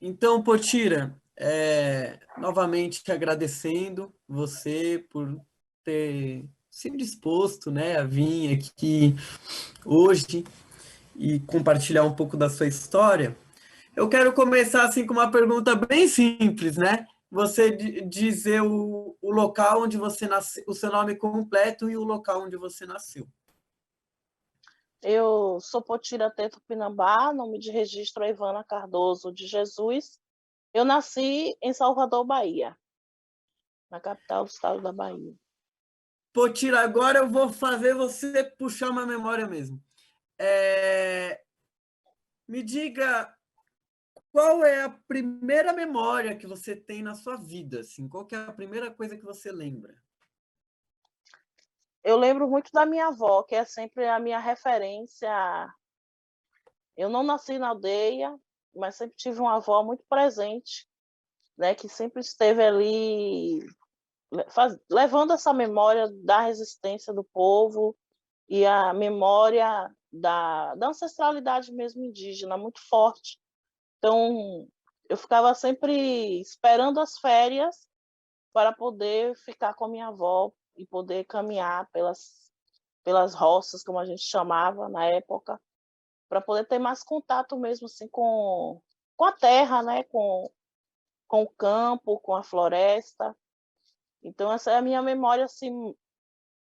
Então, Potira, novamente te agradecendo você por ter se disposto, né, a vir aqui hoje e compartilhar um pouco da sua história. Eu quero começar assim com uma pergunta bem simples, né? Você dizer o local onde você nasceu, o seu nome completo e o local onde você nasceu. Eu sou Potira Teto Pinambá, nome de registro é Ivana Cardoso de Jesus. Eu nasci em Salvador, Bahia, na capital do estado da Bahia. Potira, agora eu vou fazer você puxar uma memória mesmo. Me diga qual é a primeira memória que você tem na sua vida, assim? Qual que é a primeira coisa que você lembra? Eu lembro muito da minha avó, que é sempre a minha referência. Eu não nasci na aldeia, mas sempre tive uma avó muito presente, né, que sempre esteve ali levando essa memória da resistência do povo e a memória da ancestralidade mesmo indígena, muito forte. Então, eu ficava sempre esperando as férias para poder ficar com a minha avó e poder caminhar pelas roças, como a gente chamava na época, para poder ter mais contato mesmo assim com a terra, né? Com o campo, com a floresta. Então, essa é a minha memória, assim,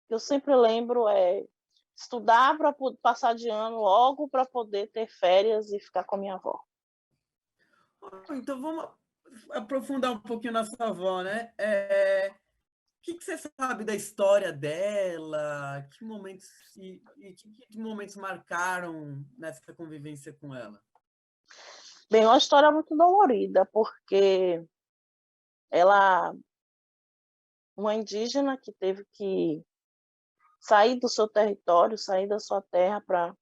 que eu sempre lembro, é estudar para passar de ano logo para poder ter férias e ficar com a minha avó. Então vamos aprofundar um pouquinho na sua avó, né? O que você sabe da história dela? Que momentos que momentos marcaram nessa convivência com ela? Bem, uma história muito dolorida, porque ela, uma indígena que teve que sair do seu território, sair da sua terra para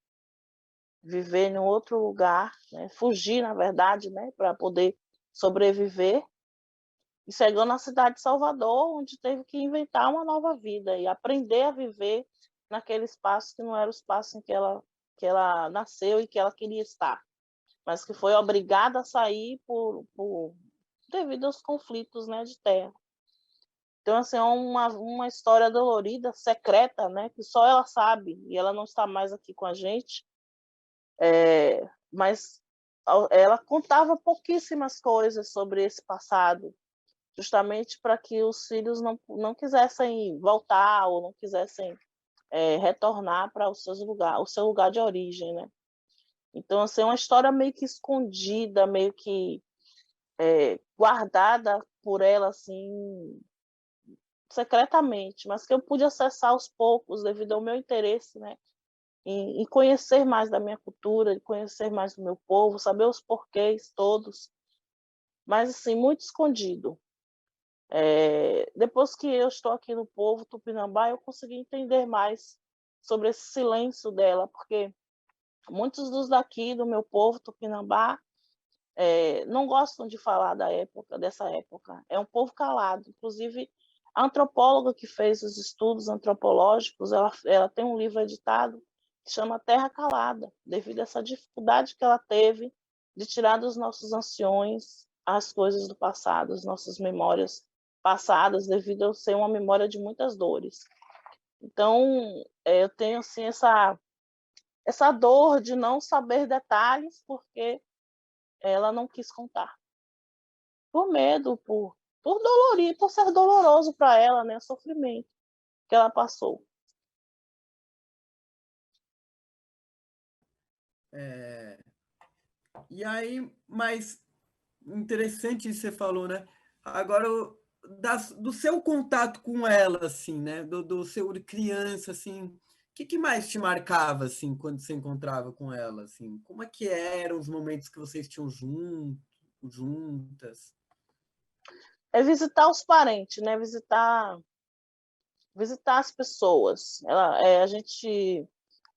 viver em outro lugar, né? Fugir, na verdade, né? Para poder sobreviver. E chegou na cidade de Salvador, onde teve que inventar uma nova vida e aprender a viver naquele espaço que não era o espaço em que ela nasceu e que ela queria estar, mas que foi obrigada a sair devido aos conflitos, né, de terra. Então, assim, é uma história dolorida, secreta, né, que só ela sabe, e ela não está mais aqui com a gente, mas ela contava pouquíssimas coisas sobre esse passado, justamente para que os filhos não quisessem voltar ou não quisessem retornar para o seu lugar de origem, né? Então, assim, é uma história meio que escondida, meio que guardada por ela, assim, secretamente, mas que eu pude acessar aos poucos devido ao meu interesse, né? Em conhecer mais da minha cultura, em conhecer mais do meu povo, saber os porquês todos, mas, assim, muito escondido. Depois que eu estou aqui no povo Tupinambá, eu consegui entender mais sobre esse silêncio dela, porque muitos dos daqui do meu povo Tupinambá não gostam de falar dessa época. É um povo calado. Inclusive, a antropóloga que fez os estudos antropológicos, ela tem um livro editado que chama Terra Calada, devido a essa dificuldade que ela teve de tirar dos nossos anciões as coisas do passado, as nossas memórias passadas, devido a ser uma memória de muitas dores. Então, eu tenho assim essa dor de não saber detalhes, porque ela não quis contar. Por medo, por dolorir, por ser doloroso para ela, né, o sofrimento que ela passou. E aí, mas interessante isso que você falou, né? Agora, do seu contato com ela, assim, né? Do seu de criança, assim, o que mais te marcava, assim, quando você encontrava com ela, assim? Como é que eram os momentos que vocês tinham juntas? É visitar os parentes, né? Visitar as pessoas. A gente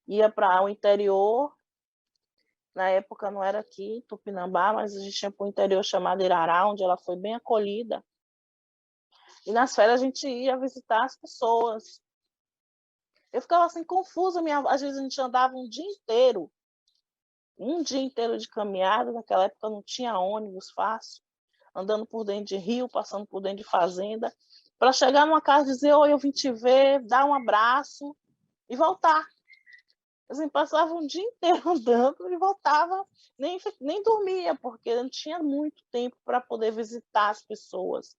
ia para o interior. Na época não era aqui, em Tupinambá, mas a gente ia para o interior chamado Irará, onde ela foi bem acolhida. E nas férias a gente ia visitar as pessoas. Eu ficava assim confusa, às vezes a gente andava um dia inteiro um dia inteiro de caminhada, naquela época não tinha ônibus fácil, andando por dentro de rio, passando por dentro de fazenda, para chegar numa casa e dizer, oi, eu vim te ver, dar um abraço e voltar. Assim, passava um dia inteiro andando e voltava, nem dormia, porque não tinha muito tempo para poder visitar as pessoas.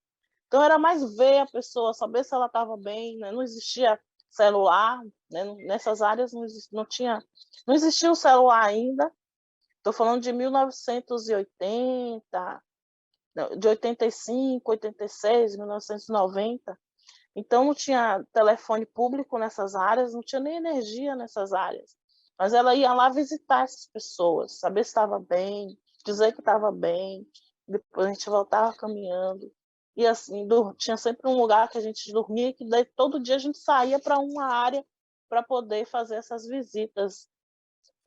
Então, era mais ver a pessoa, saber se ela estava bem, né? Não existia celular, né? Nessas áreas não existia o celular ainda. Estou falando de 1980, de 85, 86, 1990. Então, não tinha telefone público nessas áreas, não tinha nem energia nessas áreas. Mas ela ia lá visitar essas pessoas, saber se estava bem, dizer que estava bem, depois a gente voltava caminhando. E assim, tinha sempre um lugar que a gente dormia, que daí todo dia a gente saía para uma área para poder fazer essas visitas.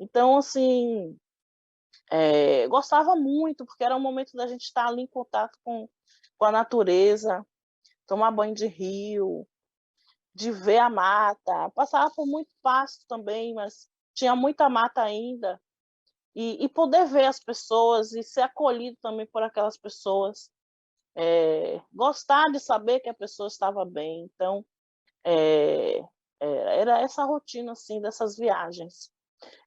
Então, assim, gostava muito, porque era um momento da gente estar ali em contato com a natureza, tomar banho de rio, de ver a mata. Passava por muito pasto também, mas tinha muita mata ainda. E poder ver as pessoas e ser acolhido também por aquelas pessoas. Gostar de saber que a pessoa estava bem. Então, era essa rotina assim, dessas viagens.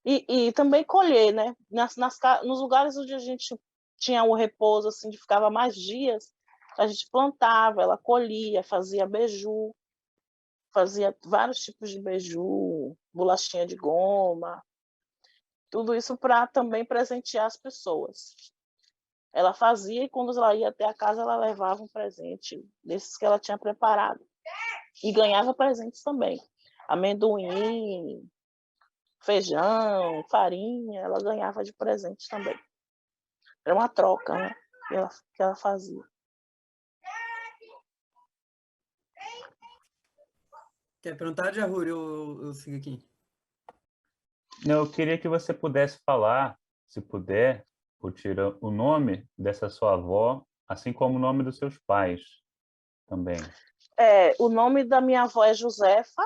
E também colher, né? Nos lugares onde a gente tinha o repouso, assim, de ficava mais dias, a gente plantava, ela colhia, fazia beiju, fazia vários tipos de beiju, bolachinha de goma, tudo isso para também presentear as pessoas. Ela fazia e quando ela ia até a casa, ela levava um presente desses que ela tinha preparado. E ganhava presentes também. Amendoim, feijão, farinha, ela ganhava de presente também. Era uma troca, né? Que ela fazia. Quer perguntar, Jahuri? Eu sigo aqui. Não, eu queria que você pudesse falar, se puder, Putira, o nome dessa sua avó, assim como o nome dos seus pais também. O nome da minha avó é Josefa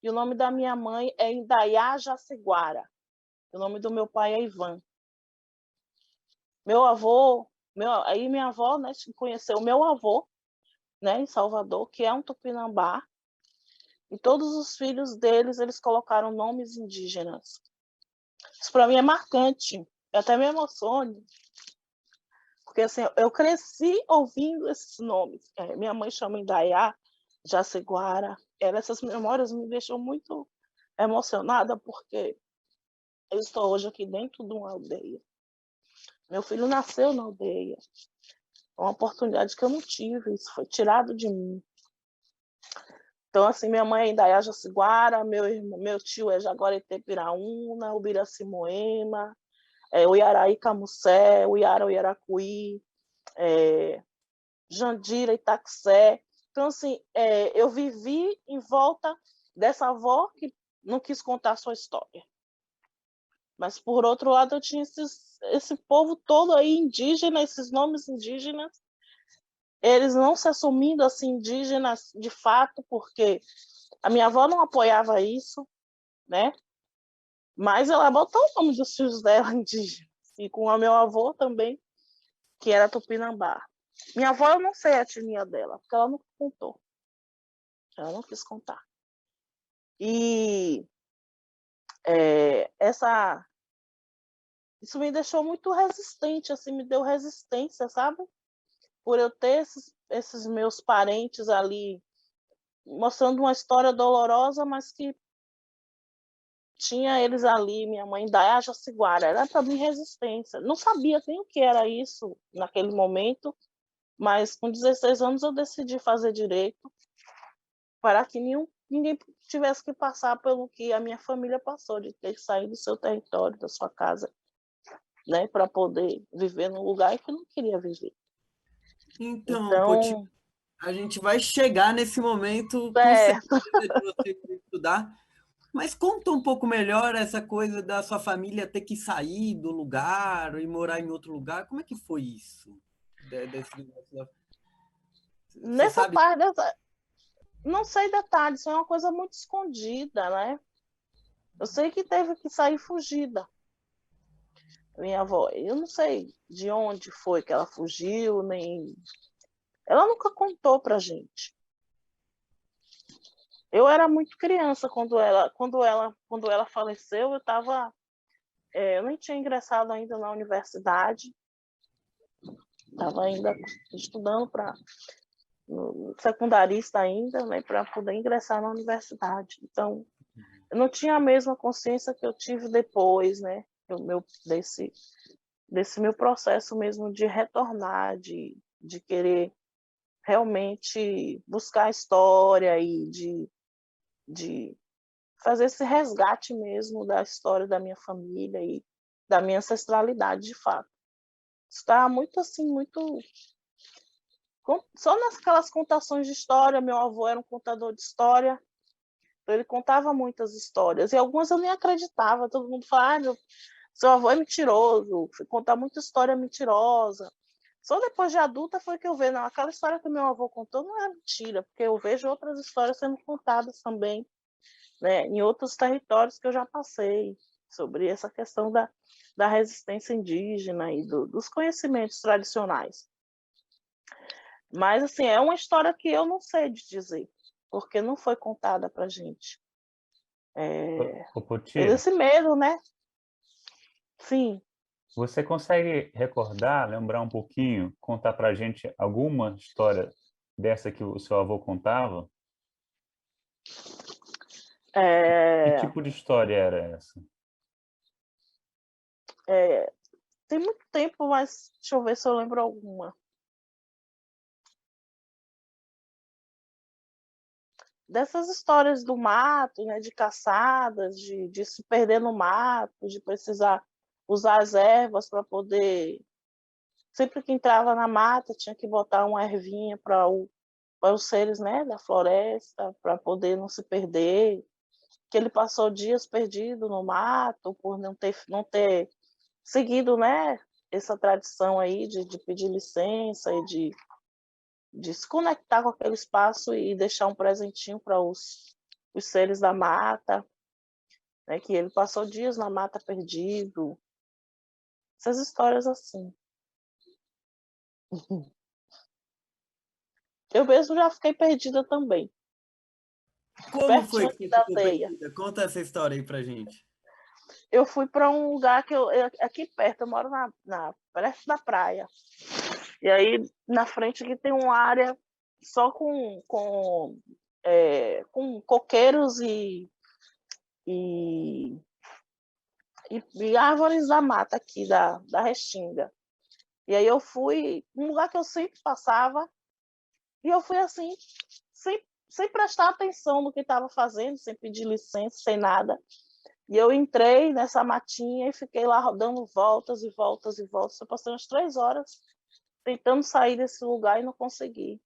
e o nome da minha mãe é Indaiá Jaceguara. O nome do meu pai é Ivan. Meu avô, aí minha avó, né, conheceu o meu avô, né, em Salvador, que é um tupinambá, e todos os filhos deles, eles colocaram nomes indígenas. Isso para mim é marcante, eu até me emociono, porque assim, eu cresci ouvindo esses nomes. Minha mãe chama Indaiá, Jaceguara. Essas memórias me deixam muito emocionada, porque eu estou hoje aqui dentro de uma aldeia. Meu filho nasceu na aldeia. É uma oportunidade que eu não tive, isso foi tirado de mim. Então, assim, minha mãe é Indaiá Jaceguara, meu tio é Jaguareté Piraúna, Ubiracimoema, Uiaraí Camucé, Uiara Uiaracuí, Jandira Itaqué. Então, assim, eu vivi em volta dessa avó que não quis contar a sua história. Mas, por outro lado, eu tinha esse povo todo aí indígena, esses nomes indígenas, eles não se assumindo assim indígenas de fato, porque a minha avó não apoiava isso, né? Mas ela botou o nome dos filhos dela indígenas, e com o meu avô também, que era tupinambá. Minha avó, eu não sei a etnia dela, porque ela não contou. Ela não quis contar. E isso me deixou muito resistente, assim, me deu resistência, sabe? Por eu ter esses meus parentes ali mostrando uma história dolorosa, mas que tinha eles ali, minha mãe Indaiá Jaceguara, era para mim resistência. Não sabia nem o que era isso naquele momento, mas com 16 anos eu decidi fazer direito para que ninguém tivesse que passar pelo que a minha família passou, de ter que sair do seu território, da sua casa, né, para poder viver num lugar que não queria viver. Então, Poti, Então, a gente vai chegar nesse momento com certeza de você estudar. Mas conta um pouco melhor essa coisa da sua família ter que sair do lugar e morar em outro lugar. Como é que foi isso? Você nessa sabe? parte, não sei detalhes, foi uma coisa muito escondida, né? Eu sei que teve que sair fugida. Minha avó, eu não sei de onde foi que ela fugiu, nem. Ela nunca contou pra gente. Eu era muito criança quando ela faleceu, eu nem tinha ingressado ainda na universidade, estava ainda estudando para secundarista ainda, né, para poder ingressar na universidade. Então, eu não tinha a mesma consciência que eu tive depois, né, desse meu processo mesmo de retornar, de querer realmente buscar a história e de fazer esse resgate mesmo da história da minha família e da minha ancestralidade, de fato. Está muito assim, muito. Só naquelas contações de história, meu avô era um contador de história, então ele contava muitas histórias, e algumas eu nem acreditava, todo mundo fala, seu avô é mentiroso, contar muita história mentirosa. Só depois de adulta foi que eu vi, não, aquela história que meu avô contou não é mentira, porque eu vejo outras histórias sendo contadas também, né, em outros territórios que eu já passei, sobre essa questão da resistência indígena e dos conhecimentos tradicionais. Mas, assim, é uma história que eu não sei de dizer, porque não foi contada para a gente. Ô, Potira, Esse medo, né? Sim. você consegue recordar, lembrar um pouquinho, contar para a gente alguma história dessa que o seu avô contava? Que É, tipo de história era essa? tem muito tempo, mas deixa eu ver se eu lembro alguma. Dessas histórias do mato, né, de caçadas, de se perder no mato, de precisar usar as ervas para poder. Sempre que entrava na mata, tinha que botar uma ervinha para os seres, né, da floresta, para poder não se perder. Que ele passou dias perdido no mato por não ter seguido, né, essa tradição aí de pedir licença e de se conectar com aquele espaço e deixar um presentinho para os seres da mata, né, que ele passou dias na mata perdido. Essas histórias assim. Eu mesmo já fiquei perdida também, Como foi pertinho que aqui você da ficou aldeia. perdida? Conta essa história aí pra gente. Eu fui para um lugar aqui perto, eu moro perto da praia. E aí, na frente aqui tem uma área só com coqueiros e, e árvores da mata aqui, da Restinga. E aí eu fui, um lugar que eu sempre passava, e eu fui assim, sem prestar atenção no que estava fazendo, sem pedir licença, sem nada. E eu entrei nessa matinha e fiquei lá dando voltas e voltas e voltas. Eu passei umas 3 horas tentando sair desse lugar e não consegui.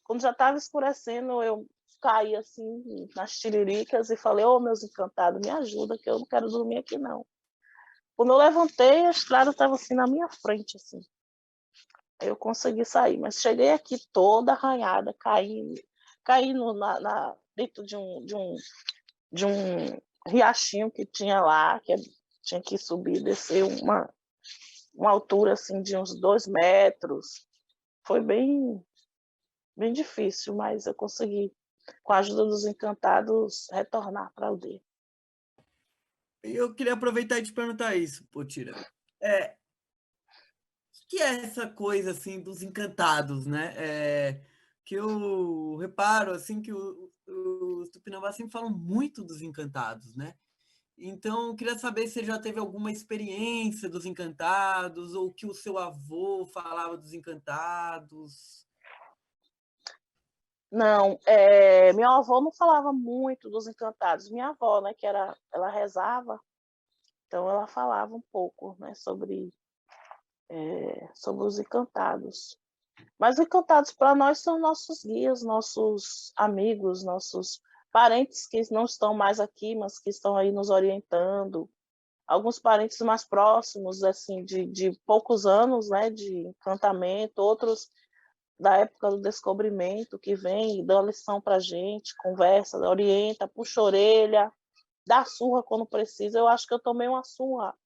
Quando já estava escurecendo, eu caí assim nas tiriricas e falei, ô, meus encantados, me ajuda, que eu não quero dormir aqui, não. Quando eu levantei, a estrada estava assim na minha frente, assim. Aí eu consegui sair, mas cheguei aqui toda arranhada, caindo dentro de um riachinho que tinha lá, tinha que subir e descer uma altura assim de uns 2 metros. Foi bem difícil, mas eu consegui, com a ajuda dos encantados, retornar para a aldeia. Eu queria aproveitar e te perguntar isso, Potira. O que é essa coisa assim dos encantados, né? Que eu reparo assim que os Tupinambás sempre falam muito dos encantados, né? Então, eu queria saber se você já teve alguma experiência dos encantados ou que o seu avô falava dos encantados. Não, meu avô não falava muito dos encantados. Minha avó, né, ela rezava, então ela falava um pouco, né, sobre os encantados. Mas os encantados para nós são nossos guias, nossos amigos, nossos parentes que não estão mais aqui, mas que estão aí nos orientando. Alguns parentes mais próximos, assim, de poucos anos, né, de encantamento, outros da época do descobrimento, que vem e dá lição para a gente, conversa, orienta, puxa a orelha, dá surra quando precisa. Eu acho que eu tomei uma surra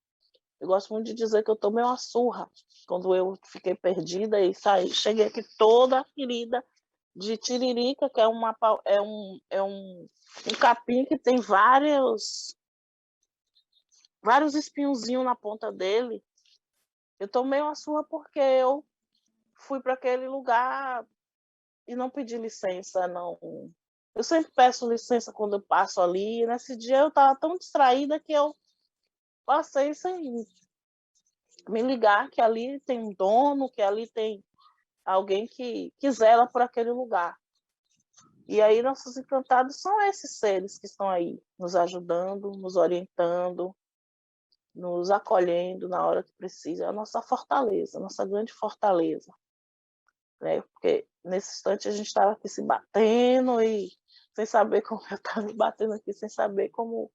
Eu gosto muito de dizer que eu tomei uma surra quando eu fiquei perdida e cheguei aqui toda ferida de tiririca, que é um capim que tem vários espinhozinhos na ponta dele. Eu tomei uma surra porque eu fui para aquele lugar e não pedi licença, não. Eu sempre peço licença quando eu passo ali. E nesse dia eu estava tão distraída que eu passei sem me ligar que ali tem um dono, que ali tem alguém que zela por aquele lugar. E aí nossos encantados são esses seres que estão aí, nos ajudando, nos orientando, nos acolhendo na hora que precisa. É a nossa fortaleza, a nossa grande fortaleza. Né? Porque nesse instante a gente estava aqui se batendo e sem saber como eu estava me batendo aqui, sem saber como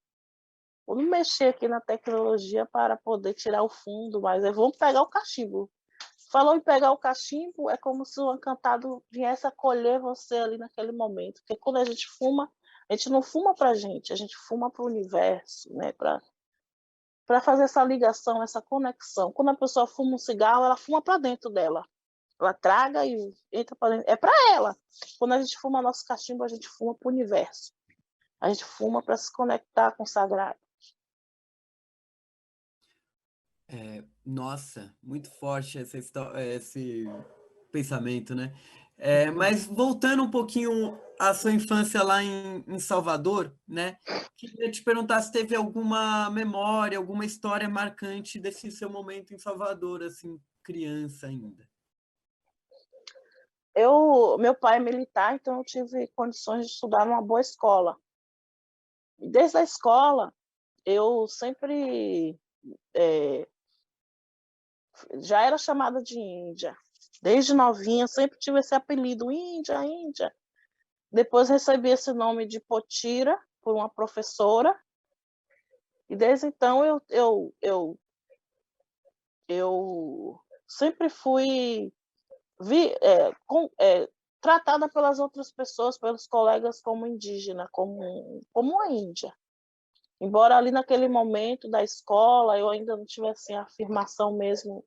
mexer aqui na tecnologia para poder tirar o fundo, mas vamos pegar o cachimbo. Falou em pegar o cachimbo, é como se o encantado viesse acolher você ali naquele momento. Porque quando a gente fuma, a gente não fuma para a gente fuma para o universo, né? Para fazer essa ligação, essa conexão. Quando a pessoa fuma um cigarro, ela fuma para dentro dela. Ela traga e entra para dentro. É para ela. Quando a gente fuma nosso cachimbo, a gente fuma para o universo. A gente fuma para se conectar com o sagrado. Nossa, muito forte esse pensamento, né? Mas voltando um pouquinho à sua infância lá em Salvador, né? Queria te perguntar se teve alguma memória, alguma história marcante desse seu momento em Salvador, assim, criança ainda. Meu pai é militar, então eu tive condições de estudar numa boa escola. E desde a escola, eu sempre já era chamada de Índia. Desde novinha, sempre tive esse apelido, Índia, Índia. Depois recebi esse nome de Potira, por uma professora. E desde então eu sempre fui tratada pelas outras pessoas, pelos colegas como indígena, como uma índia. Embora ali naquele momento da escola eu ainda não tivesse a afirmação mesmo,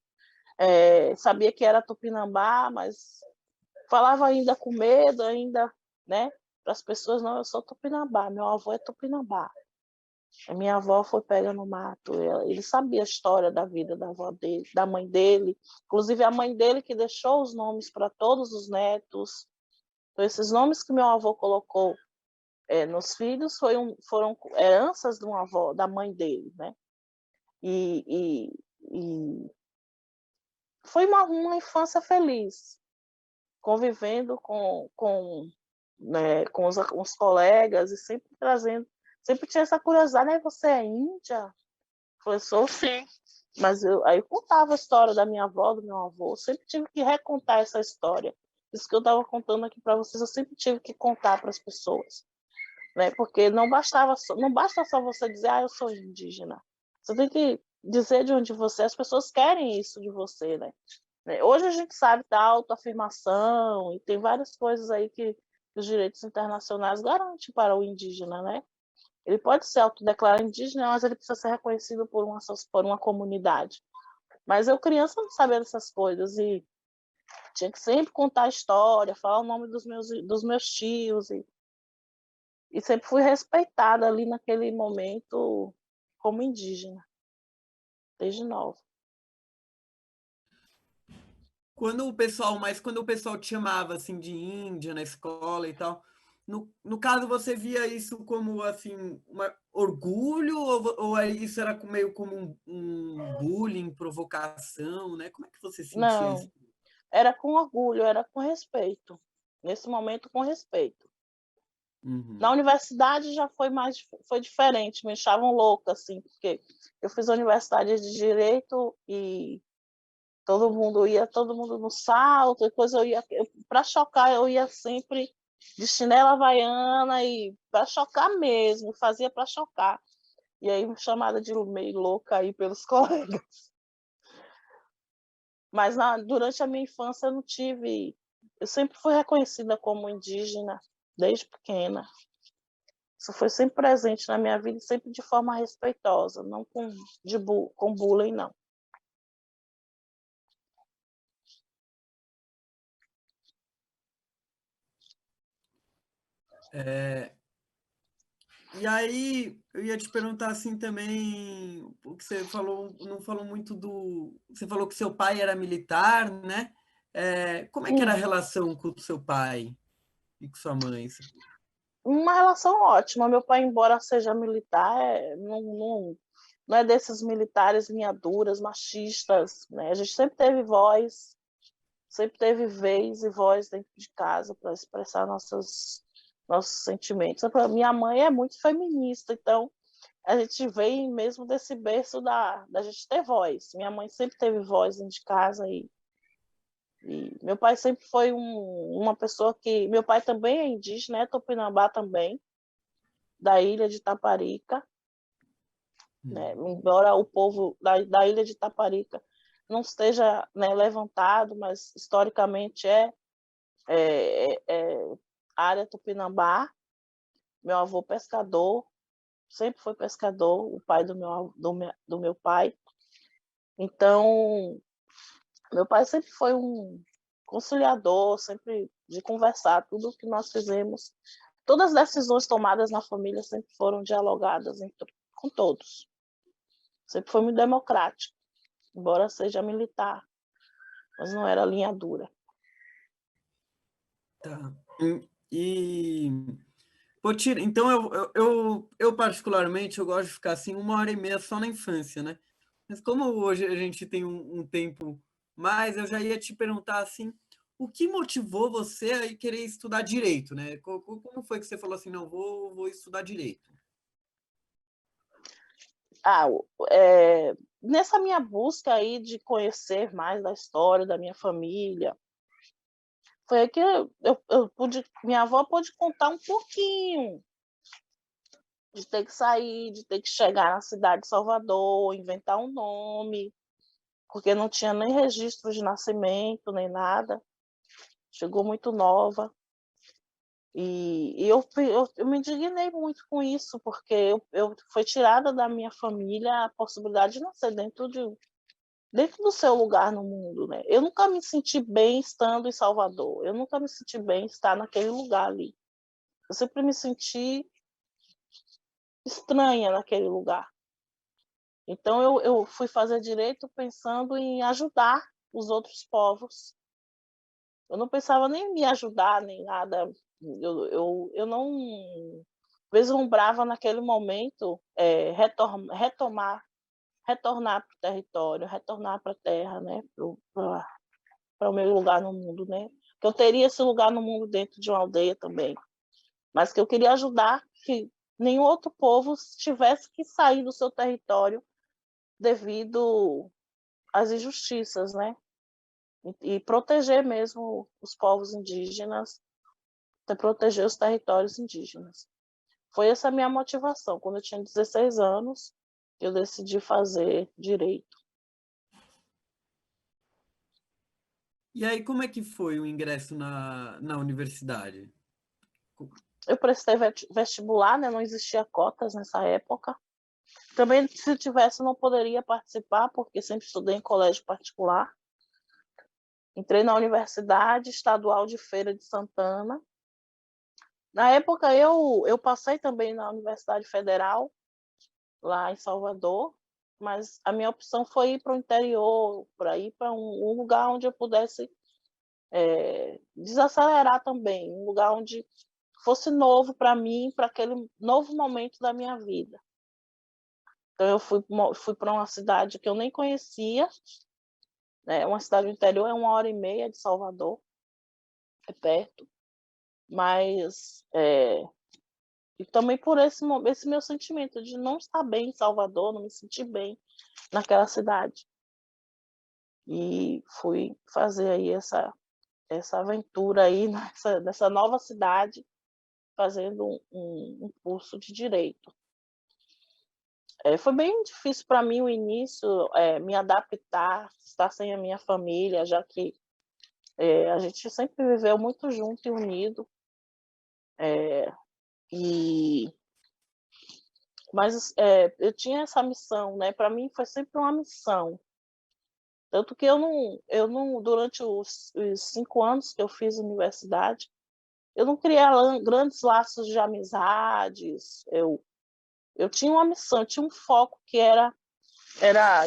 sabia que era Tupinambá, mas falava ainda com medo, ainda, né? Para as pessoas, não, eu sou Tupinambá, meu avô é Tupinambá. A minha avó foi pega no mato, ele sabia a história da vida da avó dele, da mãe dele, inclusive a mãe dele que deixou os nomes para todos os netos. Então, esses nomes que meu avô colocou nos filhos foram heranças de uma avó, da mãe dele, né? E foi uma infância feliz, convivendo com os colegas e sempre tinha essa curiosidade, né? Você é índia? Eu falei, sou sim. Mas aí eu contava a história da minha avó, do meu avô, eu sempre tive que recontar essa história. Isso que eu estava contando aqui para vocês, eu sempre tive que contar para as pessoas. Né? Porque não basta só você dizer, eu sou indígena. Você tem que dizer de onde você é. As pessoas querem isso de você, né? Hoje a gente sabe da autoafirmação e tem várias coisas aí que os direitos internacionais garantem para o indígena, né? Ele pode se autodeclarar indígena, mas ele precisa ser reconhecido por uma comunidade. Mas eu, criança, não sabia dessas coisas e tinha que sempre contar a história, falar o nome dos meus tios e sempre fui respeitada ali naquele momento como indígena, desde nova. Quando o pessoal te chamava assim de Índia na escola e tal, no caso você via isso como assim um orgulho ou isso era meio como um bullying, provocação, né? Como é que você sentia isso? Não, era com orgulho, era com respeito. Nesse momento, com respeito. Na Uhum. universidade já foi diferente, me achavam louca, assim, porque eu fiz a universidade de Direito e todo mundo no salto, depois para chocar, eu ia sempre de chinela havaiana e para chocar mesmo, fazia para chocar. E aí chamada de meio louca aí pelos colegas. Mas durante a minha infância eu sempre fui reconhecida como indígena, desde pequena. Isso foi sempre presente na minha vida, sempre de forma respeitosa, não com bullying, não. E aí, eu ia te perguntar assim também, o que você falou, não falou muito do. Você falou que seu pai era militar, né? Como é que era a relação com o seu pai e com sua mãe? Uma relação ótima. Meu pai, embora seja militar, não é desses militares linha duras, machistas, né? A gente sempre teve voz, sempre teve vez e voz dentro de casa para expressar nossos sentimentos. Minha mãe é muito feminista, então a gente vem mesmo desse berço da gente ter voz. Minha mãe sempre teve voz dentro de casa e meu pai sempre foi uma pessoa que... Meu pai também é indígena, é Tupinambá também, da ilha de Taparica, né? Embora o povo da ilha de Taparica não esteja, né, levantado, mas historicamente é área Tupinambá. Meu avô pescador, sempre foi pescador, o pai do meu pai. Então, meu pai sempre foi um conciliador, sempre de conversar, tudo que nós fizemos, todas as decisões tomadas na família sempre foram dialogadas com todos. Sempre foi muito democrático, embora seja militar, mas não era linha dura. Tá. E Potira, então eu particularmente eu gosto de ficar assim 1h30 só na infância, né? Mas como hoje a gente tem um tempo mais, eu já ia te perguntar assim, o que motivou você a querer estudar direito, né? Como foi que você falou assim, não, vou estudar direito? Ah, nessa minha busca aí de conhecer mais da história da minha família, foi aí que minha avó pôde contar um pouquinho de ter que sair, de ter que chegar na cidade de Salvador, inventar um nome, porque não tinha nem registro de nascimento, nem nada. Chegou muito nova. E eu me indignei muito com isso, porque eu foi tirada da minha família a possibilidade de nascer dentro do seu lugar no mundo, né? Eu nunca me senti bem estando em Salvador. Eu nunca me senti bem estar naquele lugar ali. Eu sempre me senti estranha naquele lugar. Então eu fui fazer direito pensando em ajudar os outros povos. Eu não pensava nem em me ajudar, nem nada. Eu não vislumbrava naquele momento retornar para o território, retornar para a terra, né? Para o meu lugar no mundo, né? Que eu teria esse lugar no mundo dentro de uma aldeia também, mas que eu queria ajudar que nenhum outro povo tivesse que sair do seu território devido às injustiças, né? E proteger mesmo os povos indígenas, proteger os territórios indígenas. Foi essa a minha motivação. Quando eu tinha 16 anos, eu decidi fazer direito. E aí, como é que foi o ingresso na universidade? Eu prestei vestibular, né? Não existia cotas nessa época. Também, se tivesse, não poderia participar, porque sempre estudei em colégio particular. Entrei na Universidade Estadual de Feira de Santana. Na época, eu passei também na Universidade Federal, lá em Salvador, mas a minha opção foi ir para o interior, para ir para um lugar onde eu pudesse desacelerar também, um lugar onde fosse novo para mim, para aquele novo momento da minha vida. Então, eu fui para uma cidade que eu nem conhecia, né? Uma cidade do interior, é 1h30 de Salvador, é perto, mas e também por esse meu sentimento de não estar bem em Salvador, não me sentir bem naquela cidade. E fui fazer aí essa aventura aí nessa nova cidade, fazendo um curso de Direito. Foi bem difícil para mim o início, me adaptar, estar sem a minha família, já que a gente sempre viveu muito junto e unido. E Mas eu tinha essa missão, né? Para mim foi sempre uma missão. Tanto que eu não durante os 5 anos que eu fiz universidade, eu não criei grandes laços de amizades. Eu tinha uma missão, eu tinha um foco que era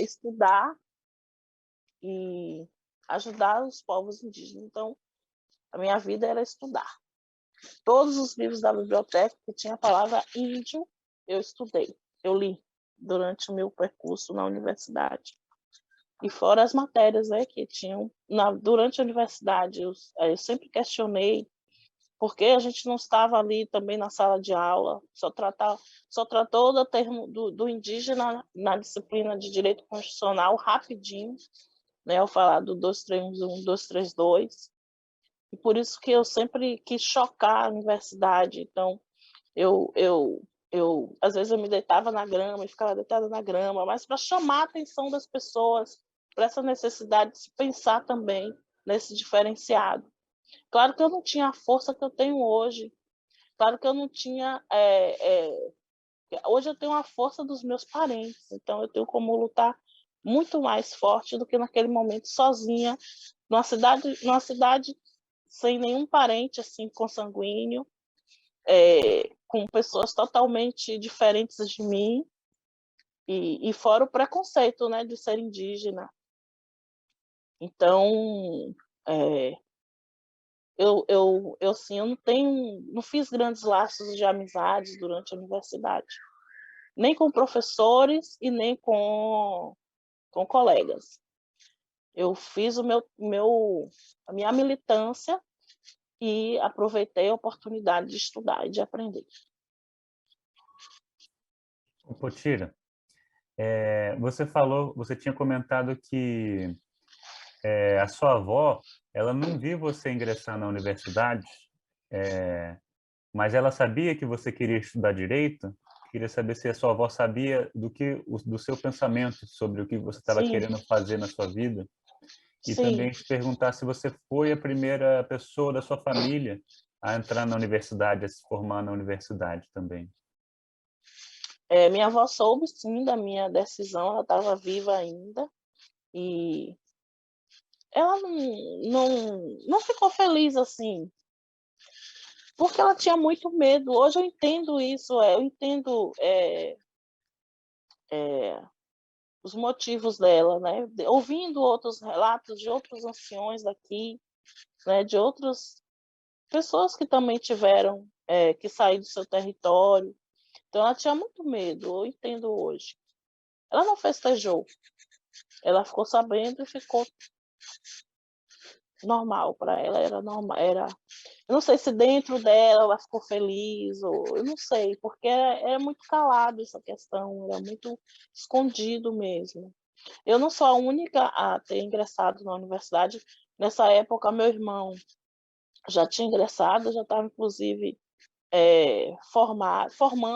estudar e ajudar os povos indígenas. Então, a minha vida era estudar. Todos os livros da biblioteca que tinha a palavra índio, eu estudei, eu li durante o meu percurso na universidade. E fora as matérias, né, que tinham durante a universidade, eu sempre questionei por que a gente não estava ali também na sala de aula, só tratou do termo do indígena na disciplina de direito constitucional rapidinho, né, ao falar do 231, 232. E por isso que eu sempre quis chocar a universidade. Então, às vezes eu me deitava na grama e ficava deitada na grama, mas para chamar a atenção das pessoas para essa necessidade de se pensar também nesse diferenciado. Claro que eu não tinha a força que eu tenho hoje. Claro que eu não tinha... hoje eu tenho a força dos meus parentes, então eu tenho como lutar muito mais forte do que naquele momento sozinha, numa cidade sem nenhum parente assim consanguíneo, com pessoas totalmente diferentes de mim, e fora o preconceito, né, de ser indígena. Então, assim, eu não fiz grandes laços de amizades durante a universidade, nem com professores e nem com colegas. Eu fiz a minha militância e aproveitei a oportunidade de estudar e de aprender. Potira, você tinha comentado que a sua avó, ela não viu você ingressar na universidade, mas ela sabia que você queria estudar direito. Queria saber se a sua avó sabia do seu pensamento sobre o que você estava Sim, querendo fazer na sua vida. E sim. também te perguntar se você foi a primeira pessoa da sua família a entrar na universidade, a se formar na universidade também. Minha avó soube, sim, da minha decisão, ela estava viva ainda, e ela não ficou feliz, assim, porque ela tinha muito medo. Hoje eu entendo isso, eu entendo os motivos dela, né? Ouvindo outros relatos de outros anciões daqui, né? De outras pessoas que também tiveram que sair do seu território. Então ela tinha muito medo, eu entendo hoje. Ela não festejou, ela ficou sabendo e ficou normal para ela, era normal, eu não sei se dentro dela ela ficou feliz, ou eu não sei, porque é muito calado essa questão, era muito escondido mesmo. Eu não sou a única a ter ingressado na universidade. Nessa época, meu irmão já tinha ingressado, já estava, inclusive,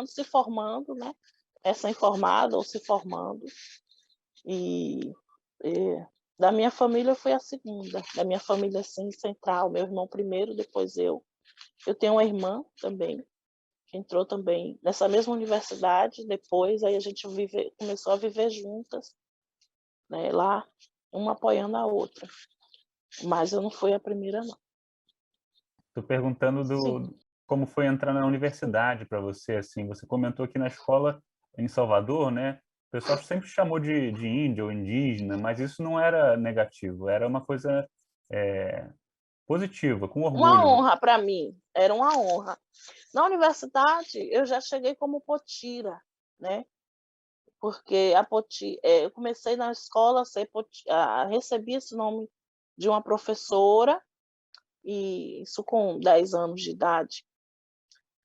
se formando, né? Recém-formado ou se formando. E da minha família foi a segunda, da minha família assim, central, meu irmão primeiro, depois eu. Eu tenho uma irmã também, que entrou também nessa mesma universidade, depois aí a gente começou a viver juntas, né, lá, uma apoiando a outra. Mas eu não fui a primeira, não. Estou perguntando Sim, como foi entrar na universidade para você, assim. Você comentou que na escola em Salvador, né? O pessoal sempre chamou de índio ou indígena, mas isso não era negativo, era uma coisa positiva, com uma orgulho. honra para mim, era uma honra. Na universidade, eu já cheguei como potira, né? Porque eu comecei na escola recebi esse nome de uma professora, e isso com 10 anos de idade.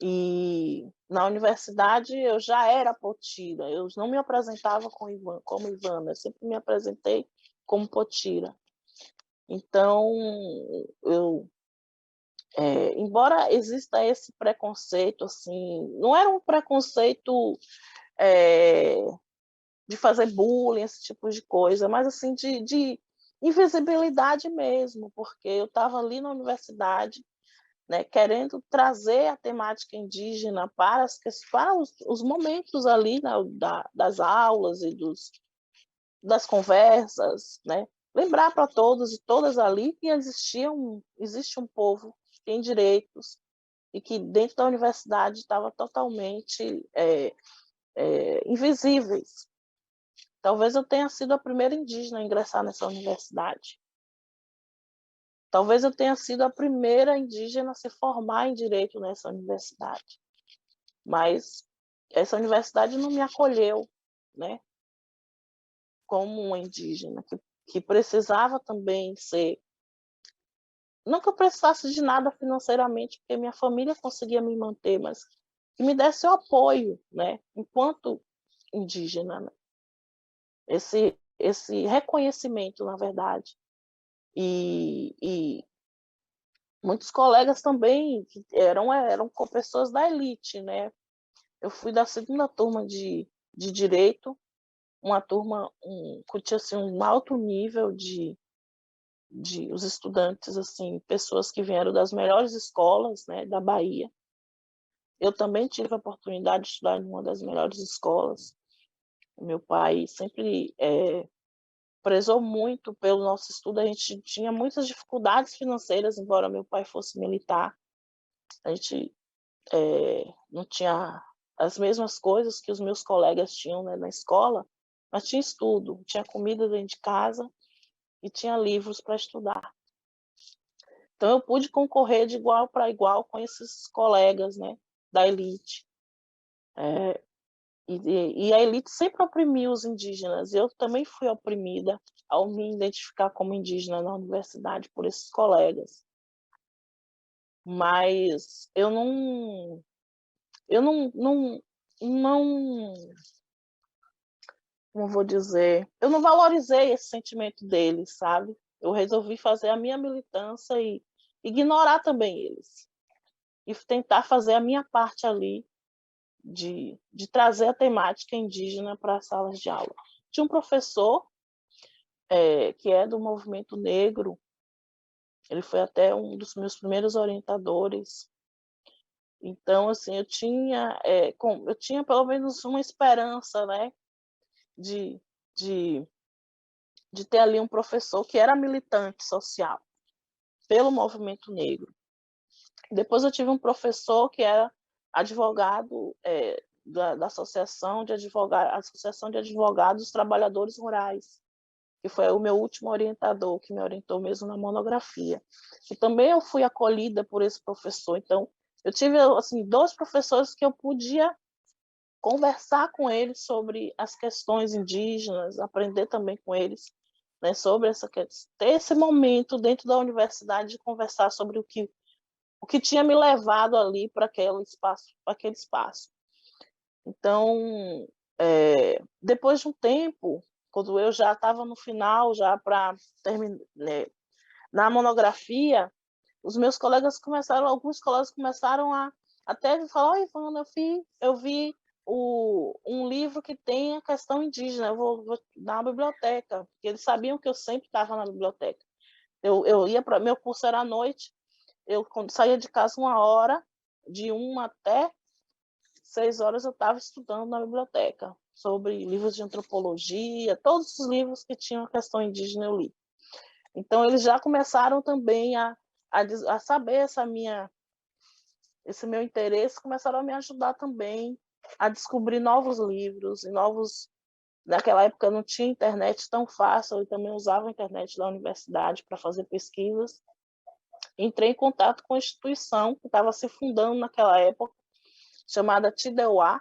E na universidade eu já era potira, eu não me apresentava como Ivana, eu sempre me apresentei como potira. Então, embora exista esse preconceito, assim, não era um preconceito é, de fazer bullying, esse tipo de coisa, mas assim de invisibilidade mesmo, porque eu estava ali na universidade, né, querendo trazer a temática indígena para os momentos ali, né, das aulas e das conversas, né? Lembrar para todos e todas ali que existe um povo que tem direitos e que dentro da universidade estava totalmente invisíveis. Talvez eu tenha sido a primeira indígena a ingressar nessa universidade. Talvez eu tenha sido a primeira indígena a se formar em direito nessa universidade. Mas essa universidade não me acolheu, né, como uma indígena, que precisava também ser... Não que eu precisasse de nada financeiramente, porque minha família conseguia me manter, mas que me desse o apoio, né, enquanto indígena, né? Esse reconhecimento, na verdade. E muitos colegas também eram pessoas da elite, né? Eu fui da segunda turma de Direito, uma turma que tinha assim, um alto nível de os estudantes, assim, pessoas que vieram das melhores escolas, né, da Bahia. Eu também tive a oportunidade de estudar em uma das melhores escolas. Meu pai sempre prezou muito pelo nosso estudo. A gente tinha muitas dificuldades financeiras, embora meu pai fosse militar. A gente não tinha as mesmas coisas que os meus colegas tinham, né, na escola, mas tinha estudo, tinha comida dentro de casa e tinha livros para estudar. Então eu pude concorrer de igual para igual com esses colegas, né, da elite. E a elite sempre oprimiu os indígenas. Eu também fui oprimida ao me identificar como indígena na universidade por esses colegas. Mas eu não como vou dizer, eu não valorizei esse sentimento deles, sabe? Eu resolvi fazer a minha militância e ignorar também eles. E tentar fazer a minha parte ali de trazer a temática indígena para as salas de aula. Tinha um professor que é do movimento negro, ele foi até um dos meus primeiros orientadores. Então, assim, eu tinha pelo menos uma esperança, né, de, de, de ter ali um professor que era militante social pelo movimento negro. Depois eu tive um professor que era advogado da Associação de Advogados dos Trabalhadores Rurais, que foi o meu último orientador, que me orientou mesmo na monografia. E também eu fui acolhida por esse professor. Então, eu tive assim, 2 professores que eu podia conversar com eles sobre as questões indígenas, aprender também com eles, né, sobre ter esse momento dentro da universidade de conversar sobre o que tinha me levado ali para aquele espaço. Então, depois de um tempo, quando eu já estava no final, já para terminar, né, na monografia, alguns colegas começaram a até falar: "Oi, Ivana, eu vi um livro que tem a questão indígena, eu vou na biblioteca", porque eles sabiam que eu sempre estava na biblioteca. Eu ia para meu curso era à noite, eu quando saía de casa 1h, de 1 até 6h eu estava estudando na biblioteca sobre livros de antropologia, todos os livros que tinham a questão indígena eu li. Então eles já começaram também a saber esse meu interesse, começaram a me ajudar também a descobrir novos livros e novos... Naquela época não tinha internet tão fácil, eu também usava a internet da universidade para fazer pesquisas. Entrei em contato com a instituição que estava se fundando naquela época, chamada Tideuá,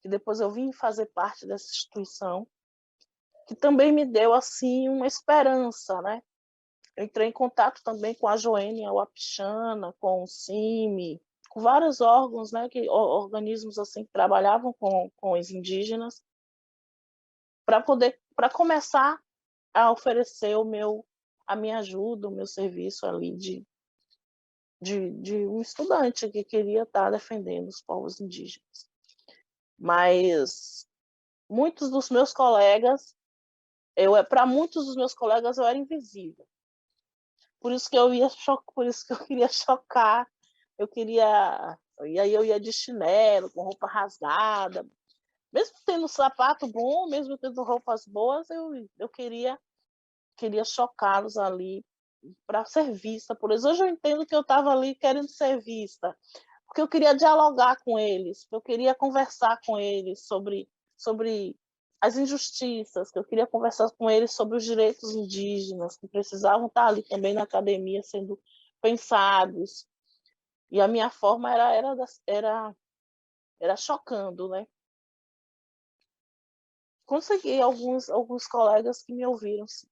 que depois eu vim fazer parte dessa instituição, que também me deu assim uma esperança, né? Eu entrei em contato também com a Joênia Wapichana, com o CIMI, com vários órgãos, né, organismos assim que trabalhavam com os indígenas, para começar a oferecer a minha ajuda, o meu serviço ali de um estudante que queria estar defendendo os povos indígenas. Mas muitos dos meus colegas, para muitos dos meus colegas eu era invisível. Por isso que eu ia por isso que eu queria chocar, eu queria, e aí eu ia de chinelo, com roupa rasgada, mesmo tendo sapato bom, mesmo tendo roupas boas, eu queria chocá-los ali para ser vista por eles. Hoje eu entendo que eu estava ali querendo ser vista, porque eu queria dialogar com eles, eu queria conversar com eles sobre as injustiças, que eu queria conversar com eles sobre os direitos indígenas, que precisavam estar ali também na academia sendo pensados. E a minha forma era chocando, né? Consegui alguns colegas que me ouviram. Sim.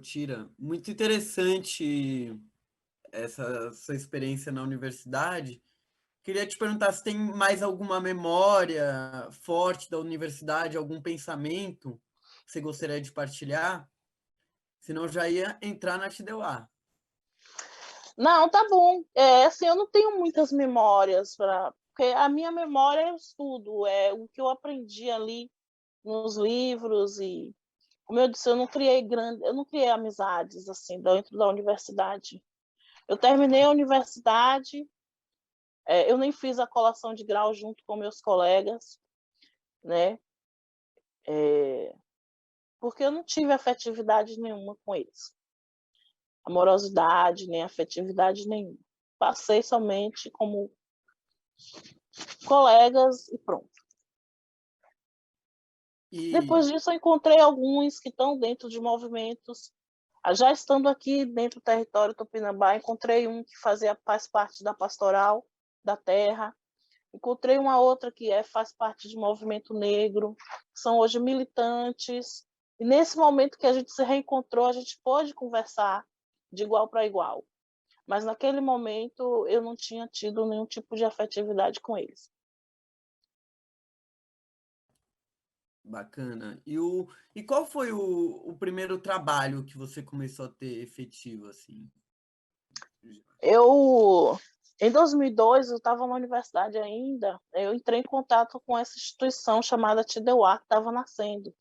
Tira, muito interessante essa sua experiência na universidade. Queria te perguntar se tem mais alguma memória forte da universidade, algum pensamento que você gostaria de partilhar? Senão eu já ia entrar na TDUA. Não, tá bom. Assim, eu não tenho muitas memórias porque a minha memória é o estudo, é o que eu aprendi ali nos livros e, como eu disse, eu não criei amizades assim dentro da universidade. Eu terminei a universidade, eu nem fiz a colação de grau junto com meus colegas, né? Porque eu não tive afetividade nenhuma com eles, amorosidade, nem afetividade nenhuma. Passei somente como colegas e pronto. E Depois disso, eu encontrei alguns que estão dentro de movimentos. Já estando aqui dentro do território Tupinambá, encontrei um que faz parte da Pastoral da Terra. Encontrei uma outra que faz parte de movimento negro, são hoje militantes. E nesse momento que a gente se reencontrou, a gente pôde conversar de igual para igual. Mas naquele momento eu não tinha tido nenhum tipo de afetividade com eles. bacana. E qual foi o primeiro trabalho que você começou a ter efetivo assim? Em 2002, eu estava na universidade ainda, eu entrei em contato com essa instituição chamada TDUA, que estava nascendo.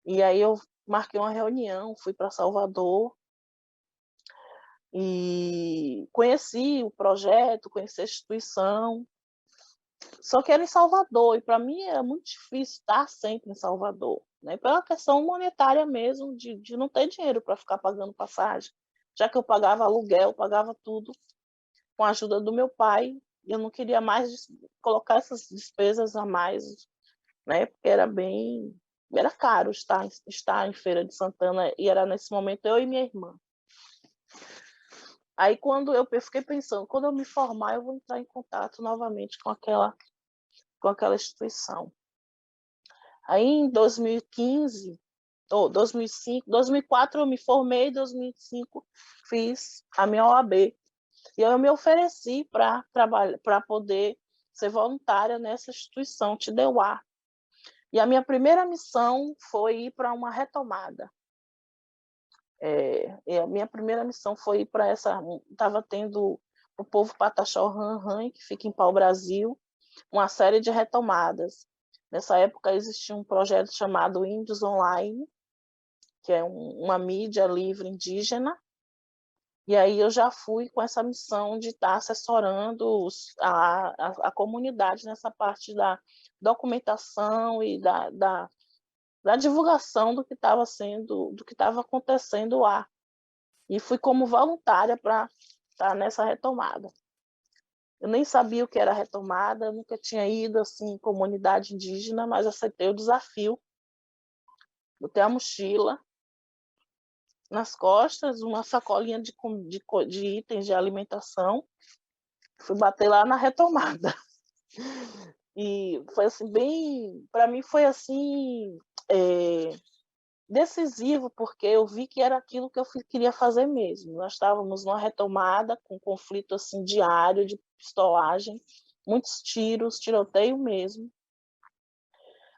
E aí eu marquei uma reunião, fui para Salvador e conheci o projeto, conheci a instituição. Só que era em Salvador, e para mim era muito difícil estar sempre em Salvador, né? Pela questão monetária mesmo, de não ter dinheiro para ficar pagando passagem. Já que eu pagava aluguel, pagava tudo com a ajuda do meu pai, eu não queria mais colocar essas despesas a mais, né? Porque era caro estar em Feira de Santana, e era nesse momento eu e minha irmã. Aí quando eu fiquei pensando, quando eu me formar, eu vou entrar em contato novamente com aquela instituição. Aí em 2015, ou 2005, 2004 eu me formei, em 2005 fiz a minha OAB. E eu me ofereci para trabalhar, para poder ser voluntária nessa instituição, TDUA. E a minha primeira missão foi ir para uma retomada. E a minha primeira missão foi ir para essa. Estava tendo o povo Pataxó Ranran, que fica em Pau-Brasil, uma série de retomadas. Nessa época existia um projeto chamado Índios Online, que é uma mídia livre indígena. E aí eu já fui com essa missão de estar assessorando a comunidade nessa parte da documentação e da divulgação do que estava acontecendo lá. E fui como voluntária para estar nessa retomada. Eu nem sabia o que era retomada, nunca tinha ido assim em comunidade indígena, mas aceitei o desafio. Botei a mochila nas costas, uma sacolinha de itens de alimentação, fui bater lá na retomada. E foi assim, para mim foi assim, decisivo, porque eu vi que era aquilo que eu queria fazer mesmo. Nós estávamos numa retomada, com conflito assim, diário, de pistolagem, muitos tiros, tiroteio mesmo.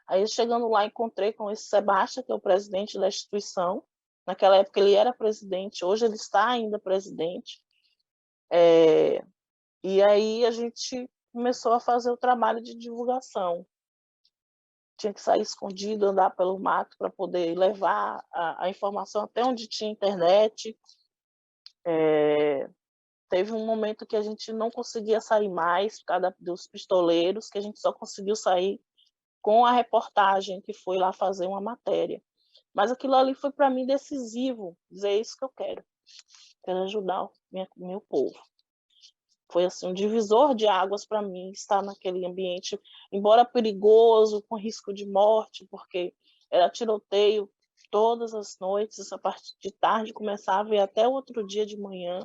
Aí, chegando lá, encontrei com esse Sebastião, que é o presidente da instituição. Naquela época ele era presidente, hoje ele está ainda presidente. E aí a gente começou a fazer o trabalho de divulgação. tinha que sair escondido, andar pelo mato para poder levar a informação até onde tinha internet. Teve um momento que a gente não conseguia sair mais por causa dos pistoleiros, que a gente só conseguiu sair com a reportagem que foi lá fazer uma matéria. Mas aquilo ali foi para mim decisivo, dizer isso que eu quero ajudar o meu povo. Foi assim um divisor de águas para mim estar naquele ambiente, embora perigoso, com risco de morte, porque era tiroteio todas as noites, a partir de tarde começava e até o outro dia de manhã.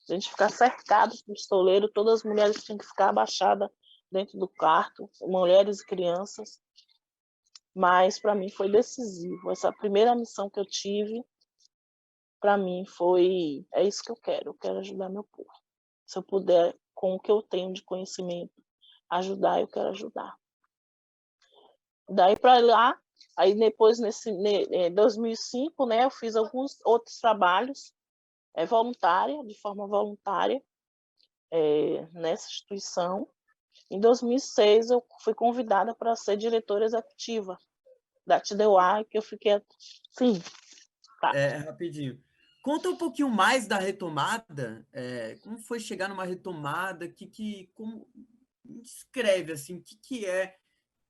A gente ficar cercado por pistoleiro, todas as mulheres tinham que ficar abaixadas dentro do quarto, mulheres e crianças. Mas para mim foi decisivo. Essa primeira missão que eu tive, para mim foi, é isso que eu quero ajudar meu povo. Se eu puder, com o que eu tenho de conhecimento, ajudar, eu quero ajudar. Daí para lá, aí depois, em 2005, né, eu fiz alguns outros trabalhos de forma voluntária, nessa instituição. Em 2006, eu fui convidada para ser diretora executiva da TDUA, que eu fiquei assim, tá. Rapidinho. Conta um pouquinho mais da retomada. Como foi chegar numa retomada? Como descreve assim? O que é?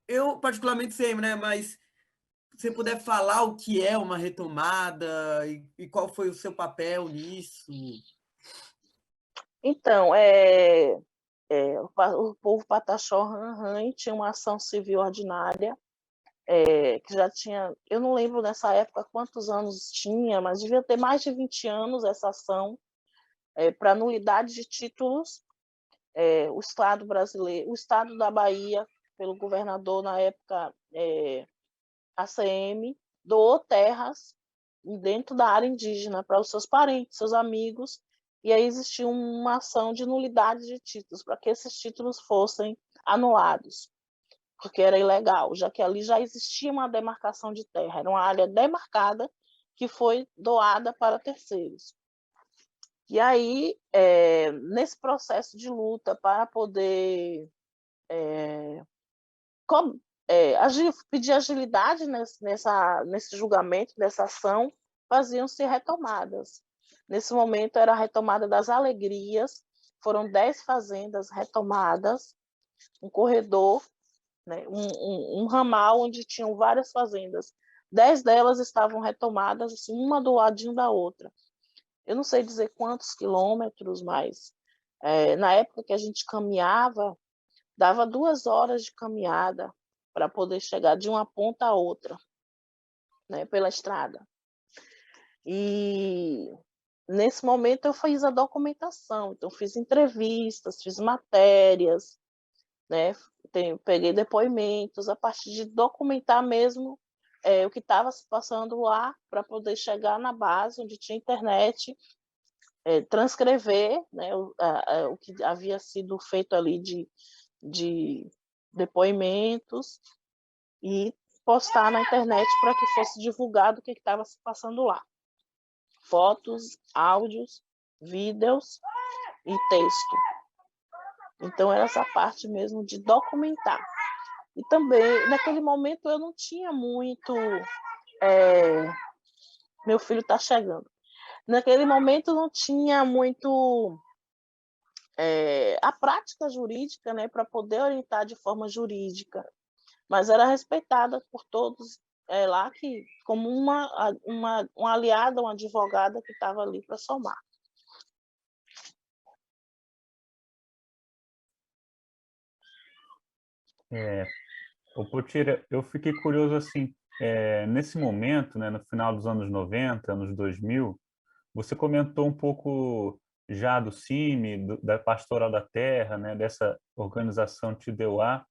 Eu particularmente sei, né? Mas se você puder falar o que é uma retomada e qual foi o seu papel nisso? Então, o povo Pataxó Ranran tinha uma ação civil ordinária, que já tinha, eu não lembro nessa época quantos anos tinha, mas devia ter mais de 20 anos essa ação, para nulidade de títulos. O Estado brasileiro, o Estado da Bahia, pelo governador na época, ACM, doou terras dentro da área indígena para os seus parentes, seus amigos, e aí existia uma ação de nulidade de títulos, para que esses títulos fossem anulados, porque era ilegal, já que ali já existia uma demarcação de terra, era uma área demarcada que foi doada para terceiros. E aí, nesse processo de luta para poder pedir agilidade nesse julgamento, nessa ação, faziam-se retomadas. Nesse momento era a retomada das alegrias, foram 10 fazendas retomadas, um corredor, né, um ramal onde tinham várias fazendas. 10 delas estavam retomadas, assim, uma do ladinho da outra. Eu não sei dizer quantos quilômetros, mas na época que a gente caminhava, dava 2 horas de caminhada para poder chegar de uma ponta a outra, né, pela estrada. E nesse momento eu fiz a documentação, então fiz entrevistas, fiz matérias, né, peguei depoimentos, a partir de documentar mesmo o que estava se passando lá, para poder chegar na base onde tinha internet, transcrever, né, o que havia sido feito ali de depoimentos e postar na internet para que fosse divulgado o que estava se passando lá. Fotos, áudios, vídeos e texto. Então, era essa parte mesmo de documentar. E também, naquele momento, eu não tinha muito... Meu filho está chegando. Naquele momento, não tinha muito... a prática jurídica, né, para poder orientar de forma jurídica, mas era respeitada por todos lá, que como uma aliada, uma advogada que estava ali para somar. Potira, eu fiquei curioso assim, nesse momento, né, no final dos anos 90, anos 2000, você comentou um pouco já do CIMI, da Pastoral da Terra, né, dessa organização TDUA.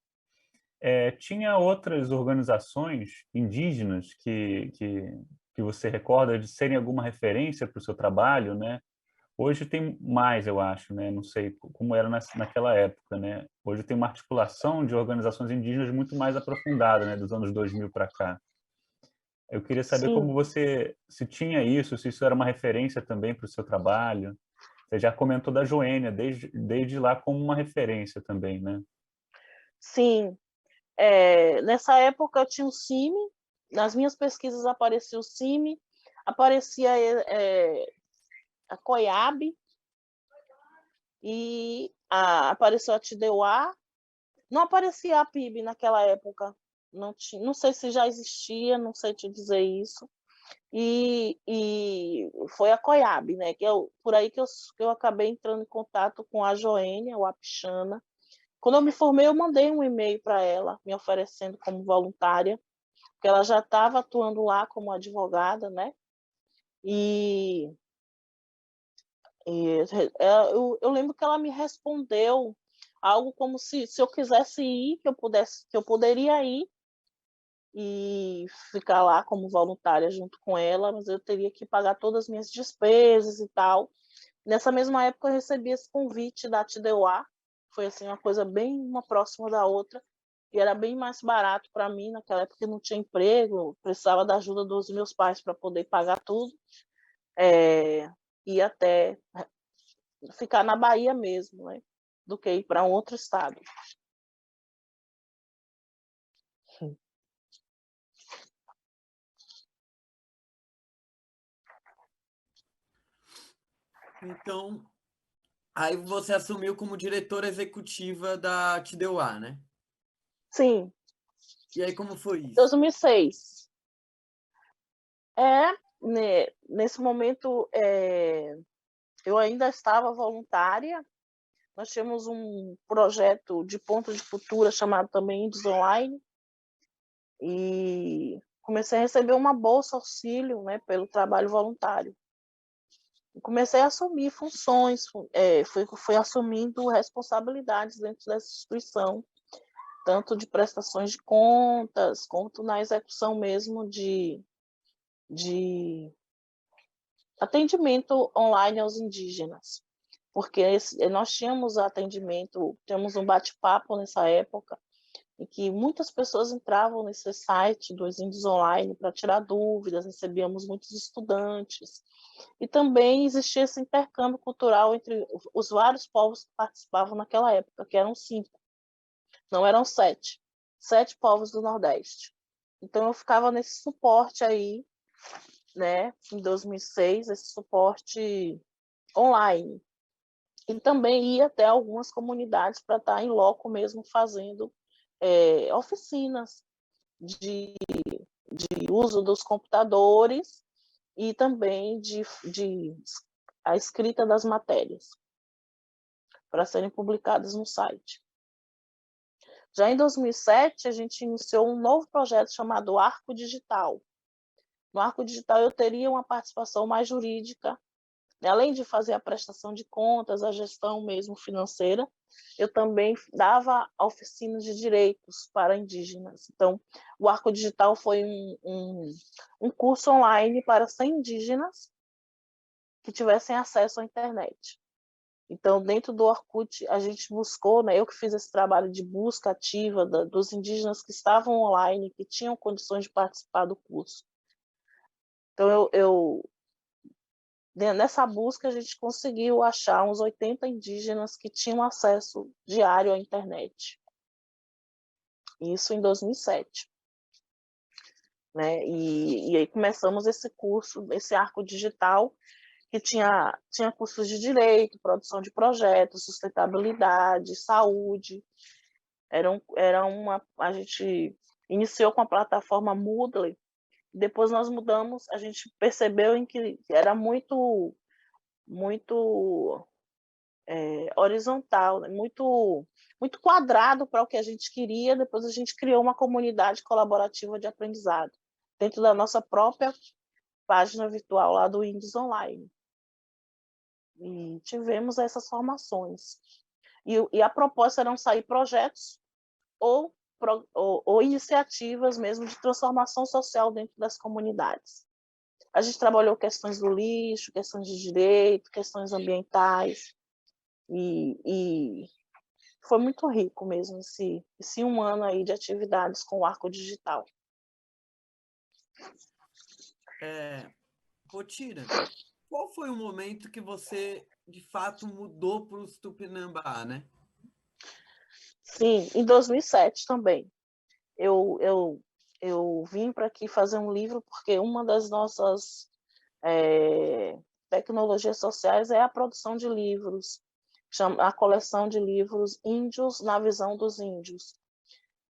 Tinha outras organizações indígenas que você recorda de serem alguma referência para o seu trabalho, né? Hoje tem mais, eu acho, né? Não sei como era naquela época, né? Hoje tem uma articulação de organizações indígenas muito mais aprofundada, né? Dos anos 2000 para cá. Eu queria saber Sim, como você, se tinha isso, se isso era uma referência também para o seu trabalho. Você já comentou da Joênia, desde lá como uma referência também, né? sim. Nessa época eu tinha o CIMI, nas minhas pesquisas aparecia o CIMI, aparecia a COIAB, e apareceu a TDUA, não aparecia a PIB naquela época, não sei se já existia, não sei te dizer isso, e foi a COIAB, né, por aí que eu acabei entrando em contato com a Joênia, o Apixana. Quando eu me formei, eu mandei um e-mail para ela, me oferecendo como voluntária, porque ela já estava atuando lá como advogada, né, e eu lembro que ela me respondeu algo como se eu quisesse ir, que eu poderia ir e ficar lá como voluntária junto com ela, mas eu teria que pagar todas as minhas despesas e tal. Nessa mesma época eu recebi esse convite da TDUA, foi assim uma coisa bem uma próxima da outra, e era bem mais barato para mim naquela época, eu não tinha emprego, precisava da ajuda dos meus pais para poder pagar tudo, e até ficar na Bahia mesmo, né? Do que ir para um outro estado. Então, aí você assumiu como diretora executiva da TDUA, né? Sim, E aí como foi isso? 2006. Nesse momento, eu ainda estava voluntária. Nós tínhamos um projeto de ponto de cultura chamado também Índios Online, e comecei a receber uma bolsa auxílio, né, pelo trabalho voluntário. E comecei a assumir funções, fui assumindo responsabilidades dentro dessa instituição, tanto de prestações de contas, quanto na execução mesmo de atendimento online aos indígenas. Porque nós tínhamos atendimento, temos um bate-papo nessa época, em que muitas pessoas entravam nesse site dos Índios Online para tirar dúvidas, recebíamos muitos estudantes, e também existia esse intercâmbio cultural entre os vários povos que participavam naquela época, que eram 5, não eram 7, 7 povos do Nordeste. Então eu ficava nesse suporte aí, né, em 2006, esse suporte online. E também ia até algumas comunidades para estar em loco mesmo fazendo oficinas de uso dos computadores e também de a escrita das matérias para serem publicadas no site. Já em 2007, a gente iniciou um novo projeto chamado Arco Digital. No Arco Digital, eu teria uma participação mais jurídica, além de fazer a prestação de contas, a gestão mesmo financeira, eu também dava oficinas de direitos para indígenas. Então, o Arco Digital foi um curso online para 100 indígenas que tivessem acesso à internet. Então, dentro do Orkut, a gente buscou, né, eu que fiz esse trabalho de busca ativa dos indígenas que estavam online, que tinham condições de participar do curso. Então, nessa busca, a gente conseguiu achar uns 80 indígenas que tinham acesso diário à internet. Isso em 2007. Né? E aí começamos esse curso, esse arco digital, que tinha cursos de direito, produção de projetos, sustentabilidade, saúde. A gente iniciou com a plataforma Moodle, depois nós mudamos, a gente percebeu em que era muito horizontal, né? muito quadrado para o que a gente queria. Depois a gente criou uma comunidade colaborativa de aprendizado dentro da nossa própria página virtual lá do Índios Online. E tivemos essas formações. E a proposta era sair projetos ou iniciativas mesmo de transformação social dentro das comunidades. A gente trabalhou questões do lixo, questões de direito, questões ambientais, e foi muito rico mesmo esse um ano aí de atividades com o Arco Digital. Potira, qual foi o momento que você, de fato, mudou para os Tupinambá, né? Sim, em 2007 também. eu vim para aqui fazer um livro porque uma das nossas tecnologias sociais é a produção de livros, a coleção de livros Índios na Visão dos Índios,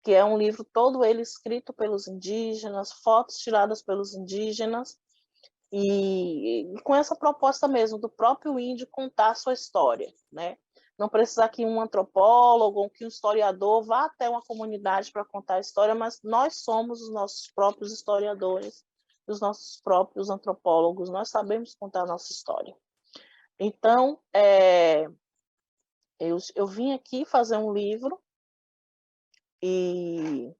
que é um livro todo ele escrito pelos indígenas, fotos tiradas pelos indígenas, e com essa proposta mesmo do próprio índio contar a sua história, né? Não precisa que um antropólogo ou que um historiador vá até uma comunidade para contar a história, mas nós somos os nossos próprios historiadores, os nossos próprios antropólogos, nós sabemos contar a nossa história. Então, eu vim aqui fazer um livro e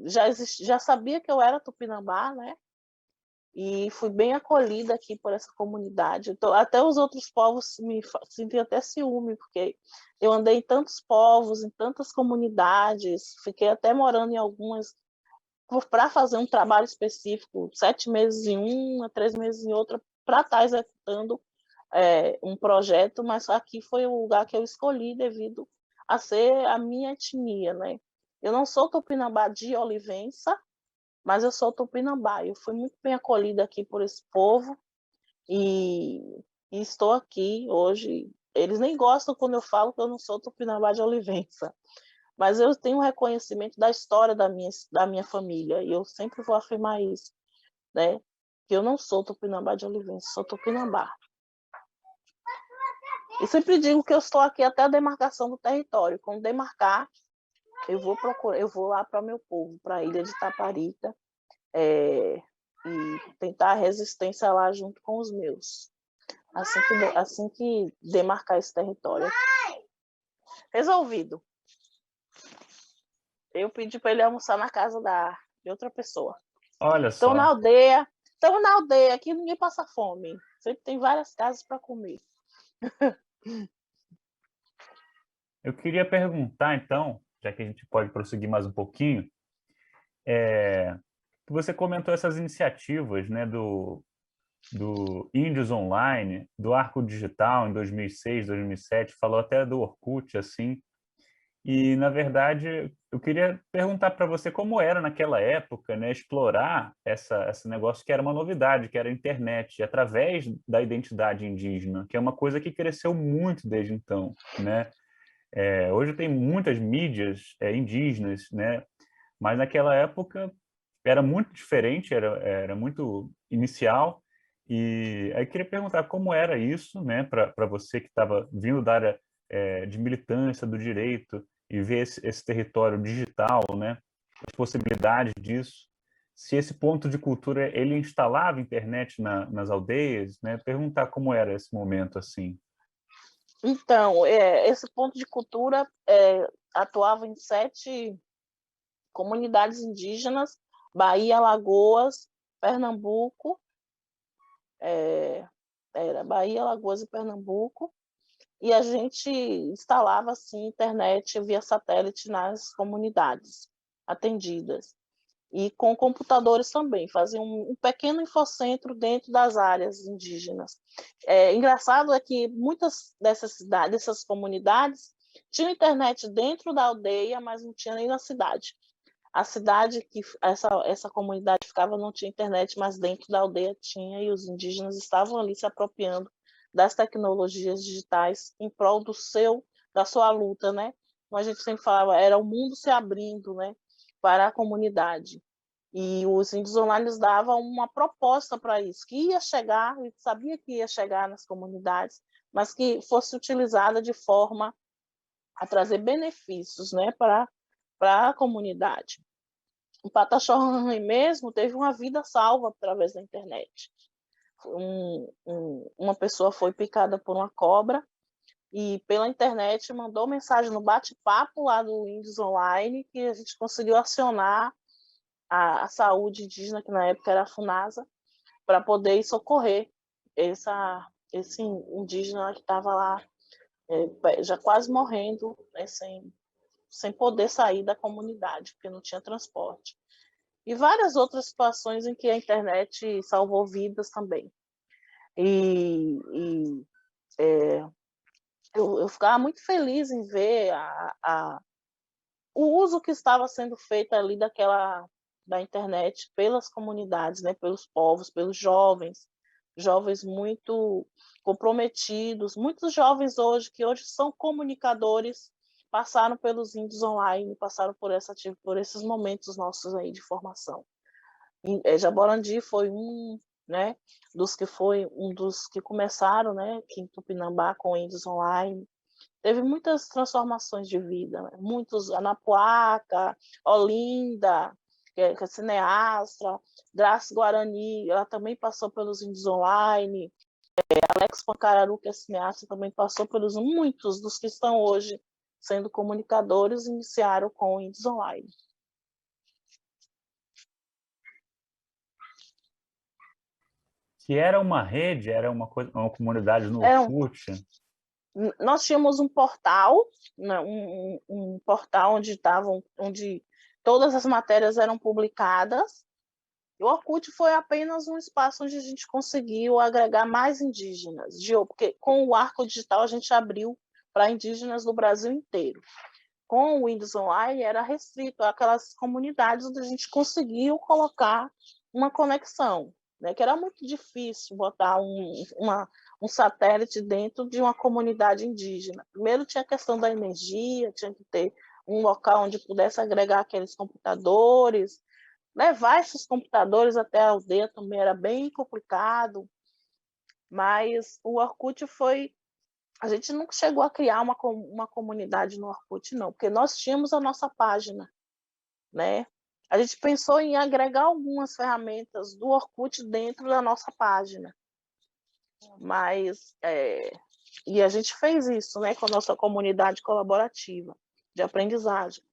já sabia que eu era tupinambá, né? E fui bem acolhida aqui por essa comunidade. Então, até os outros povos me sentiam até ciúme, porque eu andei em tantos povos, em tantas comunidades, fiquei até morando em algumas para fazer um trabalho específico, 7 meses em uma, 3 meses em outra, para estar executando um projeto, mas aqui foi o lugar que eu escolhi devido a ser a minha etnia, né? Eu não sou tupinambá de Olivença, mas eu sou tupinambá. Eu fui muito bem acolhida aqui por esse povo e estou aqui hoje. Eles nem gostam quando eu falo que eu não sou tupinambá de Olivença, mas eu tenho um reconhecimento da história da minha família e eu sempre vou afirmar isso, né? Que eu não sou tupinambá de Olivença, sou tupinambá. E sempre digo que eu estou aqui até a demarcação do território. Quando demarcar, eu vou lá para o meu povo, para a ilha de Taparica, e tentar a resistência lá junto com os meus. Assim que demarcar esse território. Resolvido. Eu pedi para ele almoçar na casa de outra pessoa. Olha Estamos só. na aldeia, aqui ninguém passa fome. Sempre tem várias casas para comer. Eu queria perguntar, então, já que a gente pode prosseguir mais um pouquinho, que você comentou essas iniciativas, né, do Índios Online, do Arco Digital em 2006, 2007, falou até do Orkut, assim, e, na verdade, eu queria perguntar para você como era naquela época, né, explorar esse negócio que era uma novidade, que era a internet, através da identidade indígena, que é uma coisa que cresceu muito desde então, né? Hoje tem muitas mídias indígenas, né? Mas naquela época era muito diferente, era muito inicial. E aí queria perguntar como era isso, né, para você que estava vindo da área de militância do direito e ver esse território digital, né, as possibilidades disso. Se esse ponto de cultura ele instalava internet nas aldeias, né? Perguntar como era esse momento assim. Então, esse ponto de cultura atuava em 7 comunidades indígenas, Bahia, Alagoas, Pernambuco, era Bahia, Alagoas e Pernambuco, e a gente instalava assim internet via satélite nas comunidades atendidas. E com computadores também, fazia um pequeno infocentro dentro das áreas indígenas. Engraçado é que muitas dessas cidades, dessas comunidades, tinham internet dentro da aldeia, mas não tinha nem na cidade. A cidade que essa comunidade ficava não tinha internet, mas dentro da aldeia tinha, e os indígenas estavam ali se apropriando das tecnologias digitais em prol da sua luta, né? Como a gente sempre falava, era o mundo se abrindo, né, para a comunidade. E os índios online davam uma proposta para isso, que ia chegar, e sabia que ia chegar nas comunidades, mas que fosse utilizada de forma a trazer benefícios, né, para a comunidade. O Pataxó mesmo teve uma vida salva através da internet. Uma pessoa foi picada por uma cobra e pela internet mandou mensagem no bate-papo lá do Índios Online que a gente conseguiu acionar a saúde indígena, que na época era a FUNASA, para poder socorrer esse indígena que estava lá já quase morrendo, né, sem poder sair da comunidade, porque não tinha transporte. E várias outras situações em que a internet salvou vidas também. E eu ficava muito feliz em ver o uso que estava sendo feito ali da internet pelas comunidades, né, pelos povos, pelos jovens, jovens muito comprometidos, muitos jovens hoje que hoje são comunicadores, passaram pelos índios online, passaram por esses momentos nossos aí de formação. Jaborandi foi né, um dos que começaram, né, aqui em Tupinambá com índios online. Teve muitas transformações de vida, né? Muitos, Anapuaca, Olinda, que é cineasta, Graça Guarani, ela também passou pelos índios online, Alex Pancararu, que é cineasta, também passou pelos muitos dos que estão hoje sendo comunicadores, iniciaram com índios online. Que era uma rede, era uma comunidade no um, Orkut? Nós tínhamos um portal, né, um portal onde todas as matérias eram publicadas. O Orkut foi apenas um espaço onde a gente conseguiu agregar mais indígenas, porque com o Arco Digital a gente abriu para indígenas do Brasil inteiro. Com o Windows Online era restrito àquelas comunidades onde a gente conseguiu colocar uma conexão, né? Que era muito difícil botar um satélite dentro de uma comunidade indígena. Primeiro tinha a questão da energia, tinha que ter um local onde pudesse agregar aqueles computadores, levar esses computadores até a aldeia também era bem complicado, mas o Orkut foi... A gente nunca chegou a criar uma comunidade no Orkut, não, porque nós tínhamos a nossa página, né? A gente pensou em agregar algumas ferramentas do Orkut dentro da nossa página, mas... e a gente fez isso, né, com a nossa comunidade colaborativa de aprendizagem.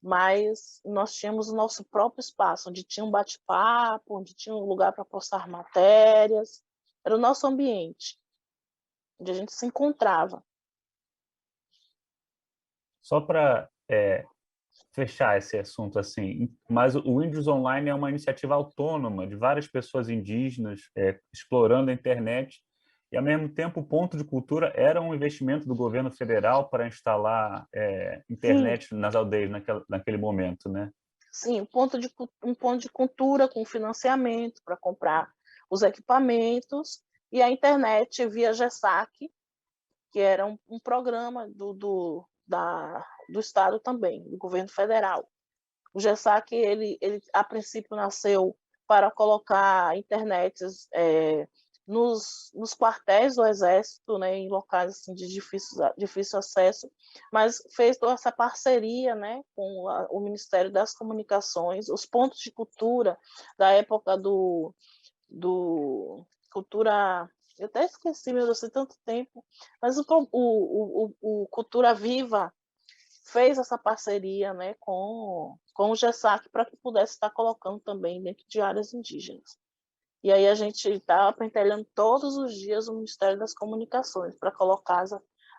Mas nós tínhamos o nosso próprio espaço, onde tinha um bate-papo, onde tinha um lugar para postar matérias. Era o nosso ambiente, onde a gente se encontrava. Só para fechar esse assunto assim, mas o Índios Online é uma iniciativa autônoma de várias pessoas indígenas explorando a internet e, ao mesmo tempo, o Ponto de Cultura era um investimento do governo federal para instalar internet Sim, nas aldeias naquele momento, né? sim, um ponto de cultura com financiamento para comprar os equipamentos e a internet via GESAC, que era um programa do Estado também, do governo federal. O GESAC, ele a princípio nasceu para colocar internets nos quartéis do Exército, né, em locais assim, de difícil acesso, mas fez toda essa parceria, né, com o Ministério das Comunicações, os pontos de cultura da época do cultura... Eu até esqueci, meu Deus, tem tanto tempo, mas o Cultura Viva fez essa parceria, né, com o GESAC para que pudesse estar colocando também dentro de áreas indígenas. E aí a gente está pentelhando todos os dias o Ministério das Comunicações para colocar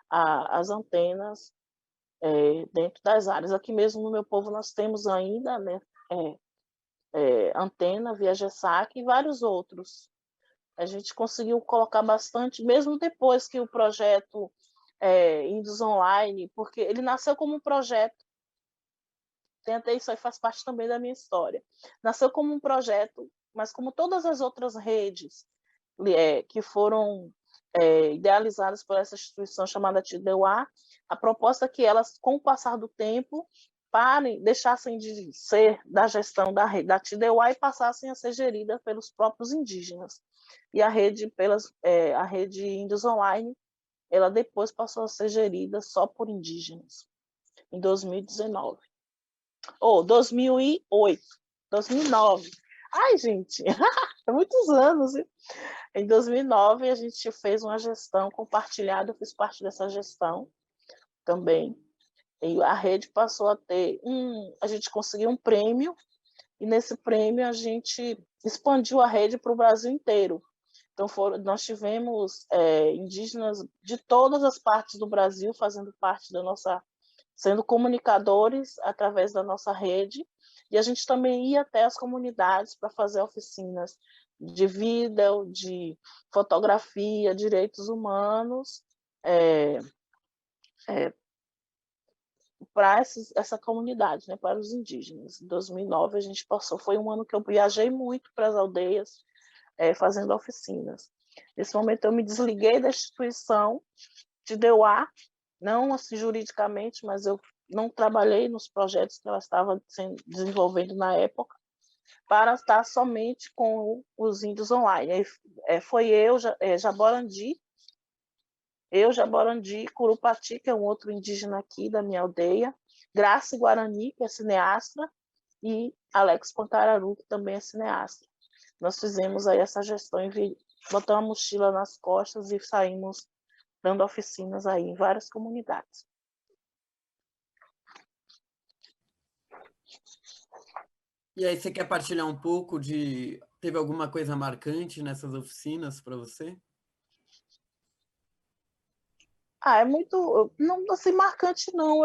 as antenas dentro das áreas. Aqui mesmo no meu povo nós temos ainda, né, antena via GESAC e vários outros. A gente conseguiu colocar bastante, mesmo depois que o projeto Índios Online, porque ele nasceu como um projeto, tem até isso aí, faz parte também da minha história. Nasceu como um projeto, mas como todas as outras redes que foram idealizadas por essa instituição chamada TIDEUA, a proposta é que elas, com o passar do tempo, deixassem de ser da gestão da rede da TIDEUA e passassem a ser geridas pelos próprios indígenas. E a rede Índios Online, ela depois passou a ser gerida só por indígenas, em 2019. 2008, 2009. Ai, gente, há muitos anos. Viu? Em 2009, a gente fez uma gestão compartilhada, eu fiz parte dessa gestão também. E a rede passou a ter a gente conseguiu um prêmio, e nesse prêmio a gente expandiu a rede para o Brasil inteiro. Então, nós tivemos indígenas de todas as partes do Brasil fazendo parte sendo comunicadores através da nossa rede, e a gente também ia até as comunidades para fazer oficinas de vídeo, de fotografia, direitos humanos, para essa comunidade, né, para os indígenas. Em 2009 a gente passou, foi um ano que eu viajei muito para as aldeias, fazendo oficinas. Nesse momento eu me desliguei da instituição de DEUA, não assim juridicamente, mas eu não trabalhei nos projetos que ela estava desenvolvendo na época, para estar somente com os índios online. Foi Jaborandi, Curupati, que é um outro indígena aqui da minha aldeia, Graça Guarani, que é cineasta, e Alex Pantararu, que também é cineasta. Nós fizemos aí essa gestão, botamos a mochila nas costas e saímos dando oficinas aí em várias comunidades. E aí, você quer partilhar um pouco de... Teve alguma coisa marcante nessas oficinas para você? É muito, não assim, marcante não,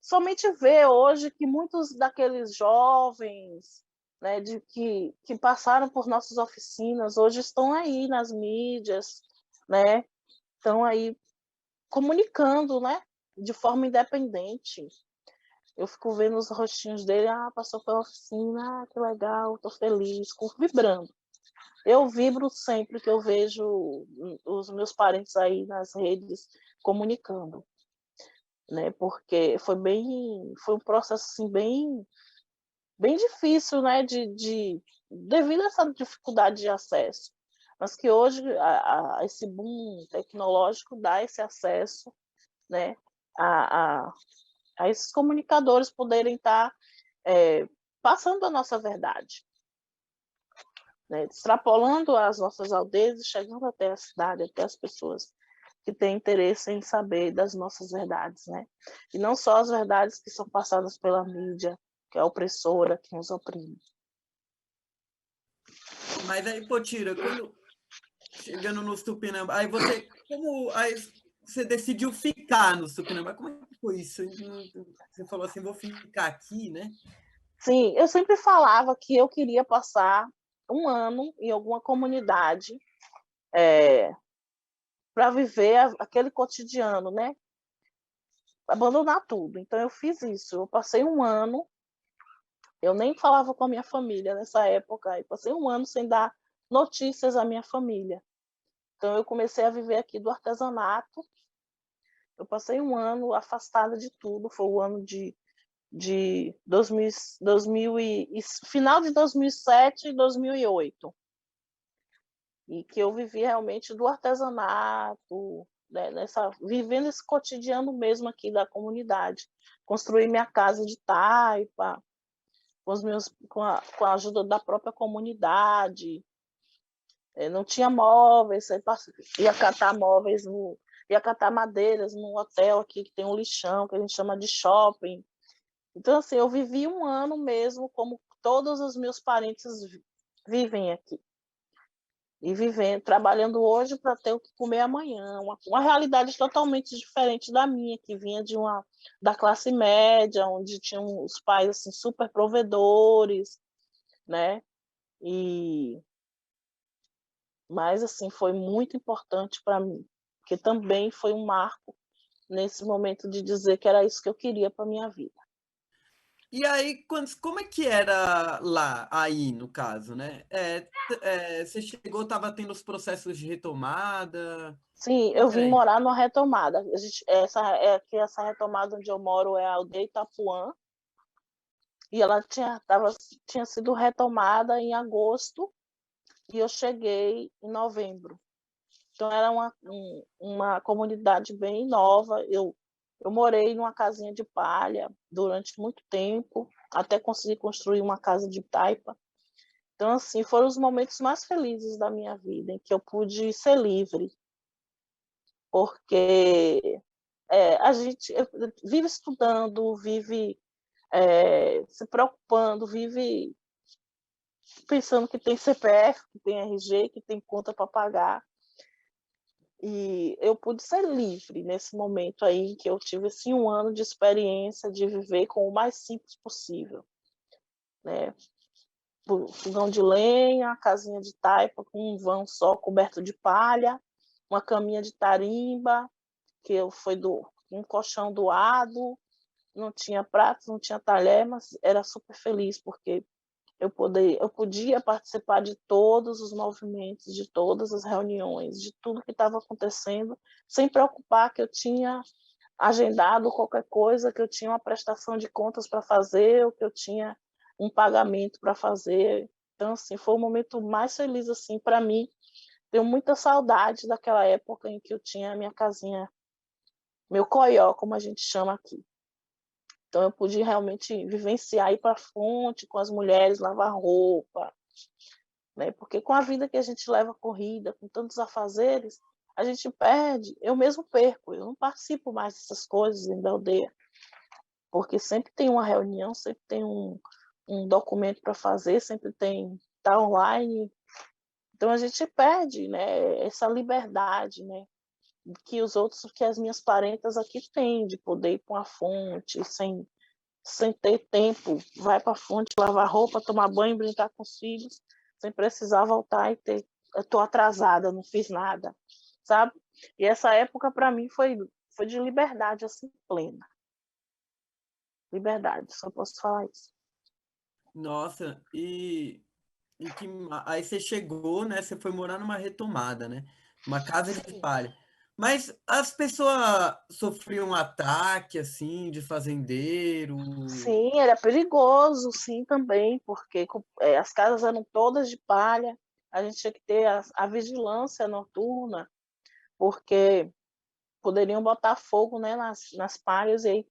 somente ver hoje que muitos daqueles jovens, né, que passaram por nossas oficinas, hoje estão aí nas mídias, né, estão aí comunicando, né, de forma independente. Eu fico vendo os rostinhos dele, passou pela oficina, que legal, estou feliz, vibrando. Eu vibro sempre que eu vejo os meus parentes aí nas redes comunicando, né? Porque foi um processo assim bem difícil, né? Devido a essa dificuldade de acesso, mas que hoje esse boom tecnológico dá esse acesso, né? A, a, a esses comunicadores poderem estar passando a nossa verdade, né, extrapolando as nossas aldeias e chegando até a cidade, até as pessoas que têm interesse em saber das nossas verdades, né? E não só as verdades que são passadas pela mídia, que é opressora, que nos oprime. Mas aí, Potira, quando chegando no Tupinambá, aí você decidiu ficar no Tupinambá, como é que foi isso? Você falou assim, vou ficar aqui, né? Sim, eu sempre falava que eu queria passar um ano em alguma comunidade para viver aquele cotidiano, né? Abandonar tudo. Então eu fiz isso. Eu passei um ano, eu nem falava com a minha família nessa época, eu passei um ano sem dar notícias à minha família. Então eu comecei a viver aqui do artesanato. Eu passei um ano afastada de tudo, foi o ano de 2000 final de 2007 e 2008. E que eu vivi realmente do artesanato, né, vivendo esse cotidiano mesmo aqui da comunidade. Construí minha casa de taipa, com a ajuda da própria comunidade. Não tinha móveis, ia catar madeiras num hotel aqui que tem um lixão, que a gente chama de shopping. Então, assim, eu vivi um ano mesmo como todos os meus parentes vivem aqui. E vivendo, trabalhando hoje para ter o que comer amanhã. Uma realidade totalmente diferente da minha, que vinha da classe média, onde tinham os pais assim, super provedores, né? Mas, assim, foi muito importante para mim, porque também foi um marco nesse momento de dizer que era isso que eu queria para minha vida. E aí, como é que era lá, aí, no caso, né? Você chegou, estava tendo os processos de retomada? Sim, Como eu que era vim aí? morar numa retomada. Essa retomada onde eu moro é a aldeia Itapuã, e ela tinha sido retomada em agosto, e eu cheguei em novembro. Então, era uma comunidade bem nova. Eu morei numa casinha de palha durante muito tempo, até conseguir construir uma casa de taipa. Então, assim, foram os momentos mais felizes da minha vida, em que eu pude ser livre, porque a gente vive estudando, vive se preocupando, vive pensando que tem CPF, que tem RG, que tem conta para pagar. E eu pude ser livre nesse momento aí que eu tive assim, um ano de experiência de viver com o mais simples possível, né? Fogão de lenha, casinha de taipa com um vão só coberto de palha, uma caminha de tarimba, foi um colchão doado, não tinha pratos, não tinha talher, mas era super feliz, porque eu podia participar de todos os movimentos, de todas as reuniões, de tudo que estava acontecendo, sem preocupar que eu tinha agendado qualquer coisa, que eu tinha uma prestação de contas para fazer, ou que eu tinha um pagamento para fazer. Então, assim, foi o momento mais feliz, assim, para mim. Tenho muita saudade daquela época em que eu tinha a minha casinha, meu coió, como a gente chama aqui. Então, eu pude realmente vivenciar, ir para a fonte com as mulheres, lavar roupa, né? Porque com a vida que a gente leva corrida, com tantos afazeres, a gente perde, eu mesmo perco, eu não participo mais dessas coisas dentro da aldeia, porque sempre tem uma reunião, sempre tem um documento para fazer, sempre tem, tá online, então a gente perde, né, essa liberdade, né, que os outros, que as minhas parentas aqui têm, de poder ir para uma fonte sem ter tempo, vai para a fonte, lavar roupa, tomar banho, brincar com os filhos, sem precisar voltar e ter, eu tô atrasada, não fiz nada, sabe? E essa época para mim foi de liberdade assim plena. Liberdade, só posso falar isso. Nossa, e que aí você chegou, né? Você foi morar numa retomada, né? Uma casa de Sim. palha. Mas as pessoas sofriam ataque assim de fazendeiro. Sim, era perigoso, sim, também, porque as casas eram todas de palha, a gente tinha que ter a vigilância noturna, porque poderiam botar fogo, né, nas palhas e aí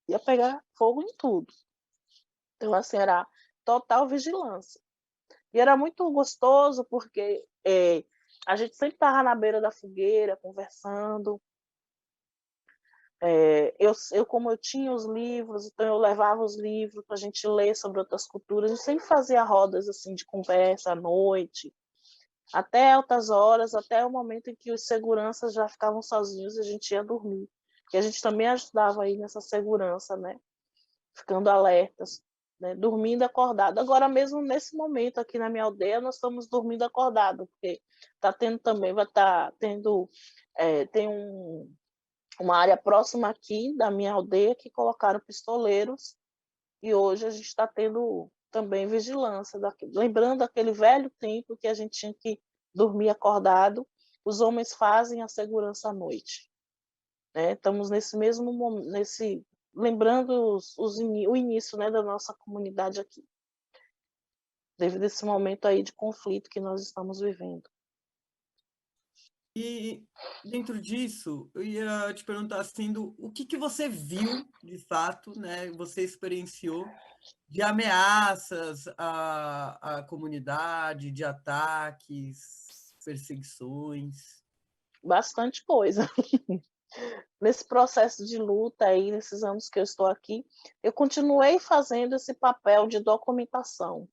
ia pegar fogo em tudo. Então, assim, era total vigilância. E era muito gostoso, porque a gente sempre estava na beira da fogueira, conversando. Como eu tinha os livros, então eu levava os livros para a gente ler sobre outras culturas. A gente sempre fazia rodas assim de conversa à noite, até altas horas, até o momento em que os seguranças já ficavam sozinhos e a gente ia dormir. Porque a gente também ajudava aí nessa segurança, né? Ficando alertas, né? Dormindo acordado. Agora mesmo nesse momento aqui na minha aldeia nós estamos dormindo acordado, porque tá tendo também, vai estar tendo, tem uma área próxima aqui da minha aldeia que colocaram pistoleiros e hoje a gente está tendo também vigilância, lembrando aquele velho tempo que a gente tinha que dormir acordado, os homens fazem a segurança à noite, né? Estamos nesse mesmo momento, lembrando o início, né, da nossa comunidade aqui, devido a esse momento aí de conflito que nós estamos vivendo. E dentro disso, eu ia te perguntar assim, o que você viu de fato, né? Você experienciou de ameaças à comunidade, de ataques, perseguições. Bastante coisa. Nesse processo de luta aí, nesses anos que eu estou aqui, eu continuei fazendo esse papel de documentação.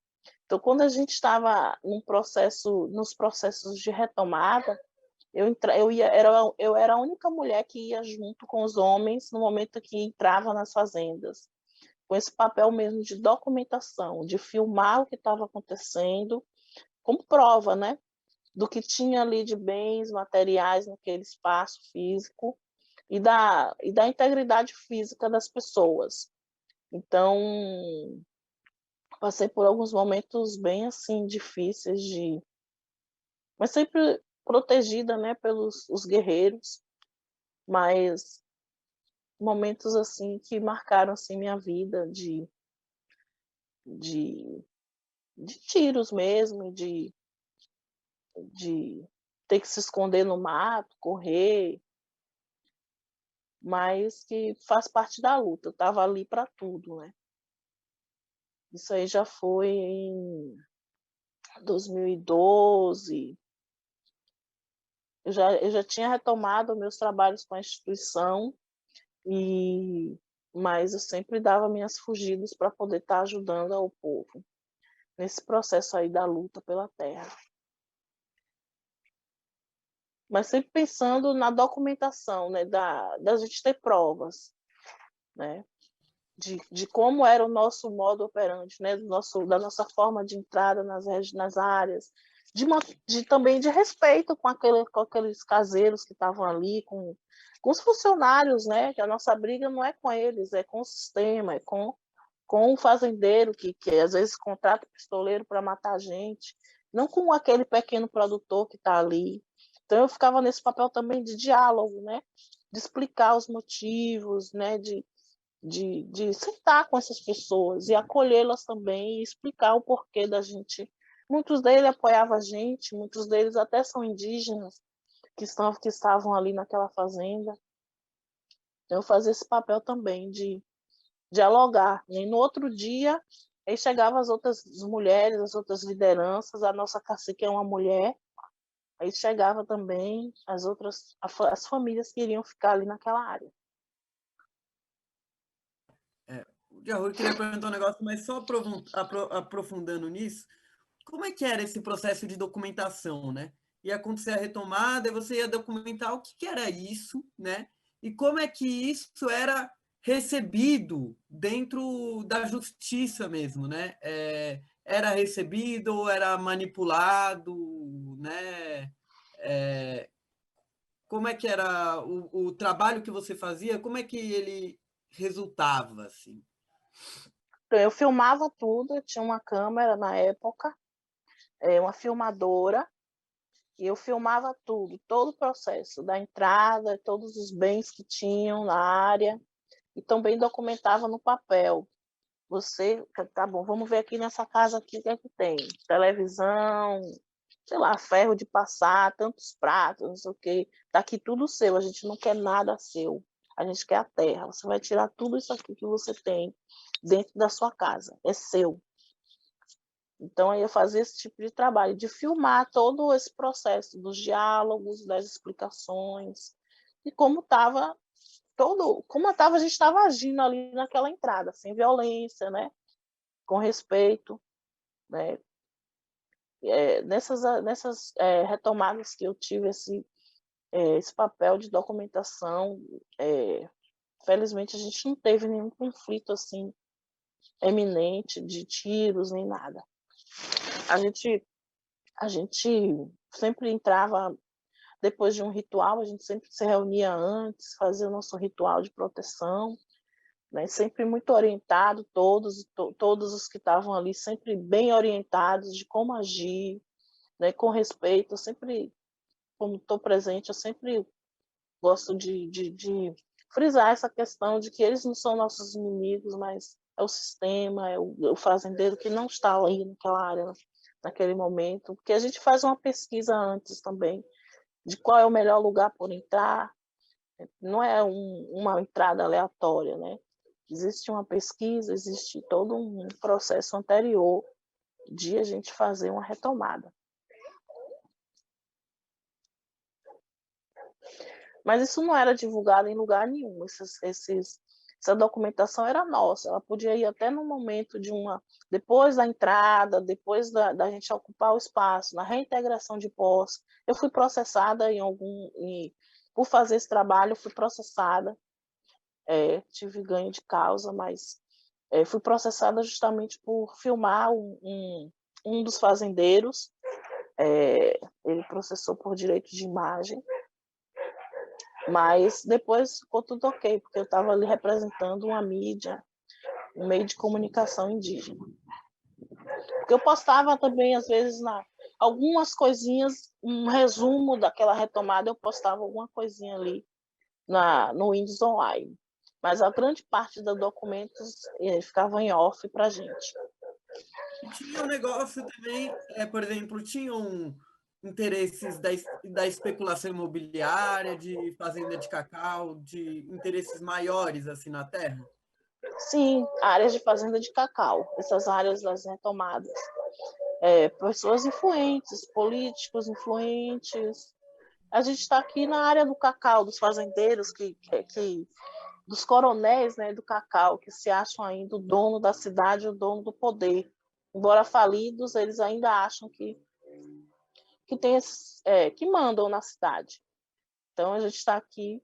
Então, quando a gente estava nos processos de retomada, eu era a única mulher que ia junto com os homens no momento que entrava nas fazendas, com esse papel mesmo de documentação, de filmar o que estava acontecendo, como prova, né, do que tinha ali de bens materiais naquele espaço físico e da integridade física das pessoas. Então, passei por alguns momentos bem assim difíceis mas sempre protegida, né, pelos os guerreiros, mas momentos assim que marcaram assim minha vida de, de tiros mesmo, de ter que se esconder no mato, correr, mas que faz parte da luta. Eu estava ali para tudo, né? Isso aí já foi em 2012. Eu já tinha retomado meus trabalhos com a instituição, mas eu sempre dava minhas fugidas para poder estar ajudando ao povo nesse processo aí da luta pela terra. Mas sempre pensando na documentação, né, da gente ter provas, né, de como era o nosso modo operante, né, da nossa forma de entrada nas áreas, também de respeito com aqueles caseiros que estavam ali, com os funcionários, né? Que a nossa briga não é com eles, é com o sistema, é com o fazendeiro que às vezes contrata o pistoleiro para matar a gente, não com aquele pequeno produtor que está ali. Então eu ficava nesse papel também de diálogo, né? De explicar os motivos, né? De sentar com essas pessoas e acolhê-las também e explicar o porquê da gente. Muitos deles apoiavam a gente, muitos deles até são indígenas que estavam ali naquela fazenda. Então, eu fazia esse papel também de dialogar. E no outro dia, aí chegavam as outras mulheres, as outras lideranças, a nossa cacique é uma mulher, aí chegava também as famílias que iriam ficar ali naquela área. O Diarra, queria perguntar um negócio, mas só aprofundando nisso, como é que era esse processo de documentação, né? Ia acontecer a retomada, e você ia documentar o que era isso, né? E como é que isso era recebido dentro da justiça mesmo, né? Era recebido ou era manipulado, né? Como é que era o trabalho que você fazia? Como é que ele resultava, assim? Então, eu filmava tudo, eu tinha uma câmera na época, uma filmadora, e eu filmava tudo, todo o processo da entrada, todos os bens que tinham na área, e também documentava no papel. Você, tá bom, vamos ver aqui nessa casa aqui o que é que tem. Televisão, sei lá, ferro de passar, tantos pratos, não sei o quê. Tá aqui tudo seu, a gente não quer nada seu. A gente quer a terra. Você vai tirar tudo isso aqui que você tem dentro da sua casa. É seu. Então, aí eu fazia esse tipo de trabalho, de filmar todo esse processo dos diálogos, das explicações, e a gente estava agindo ali naquela entrada, sem violência, né? Com respeito, né? Nessas retomadas que eu tive esse papel de documentação, felizmente a gente não teve nenhum conflito assim eminente de tiros nem nada. A gente sempre entrava depois de um ritual, a gente sempre se reunia antes, fazia o nosso ritual de proteção, né? Sempre muito orientado, todos os que estavam ali, sempre bem orientados de como agir, né? Com respeito. Eu sempre, como estou presente, eu sempre gosto de frisar essa questão de que eles não são nossos inimigos, mas é o sistema, é o fazendeiro que não está ali naquela área, naquele momento, porque a gente faz uma pesquisa antes também, de qual é o melhor lugar por entrar, não é uma entrada aleatória, né? Existe uma pesquisa, existe todo um processo anterior de a gente fazer uma retomada. Mas isso não era divulgado em lugar nenhum. Essa documentação era nossa. Ela podia ir até no momento depois da entrada, depois da gente ocupar o espaço, na reintegração de posse. Eu fui processada por fazer esse trabalho, fui processada. Tive ganho de causa, mas fui processada justamente por filmar um dos fazendeiros. Ele processou por direito de imagem. Mas depois ficou tudo ok, porque eu estava ali representando uma mídia, um meio de comunicação indígena. Porque eu postava também, às vezes, algumas coisinhas, um resumo daquela retomada, eu postava alguma coisinha ali no Windows Online. Mas a grande parte dos documentos ficava em off para a gente. E tinha um negócio também, por exemplo, tinham interesses da especulação imobiliária, de fazenda de cacau, de interesses maiores assim na terra? Sim, áreas de fazenda de cacau, essas áreas das retomadas. Pessoas influentes, políticos influentes. A gente está aqui na área do cacau, dos fazendeiros, dos coronéis, né, do cacau, que se acham ainda o dono da cidade, o dono do poder. Embora falidos, eles ainda acham que que mandam na cidade. Então a gente está aqui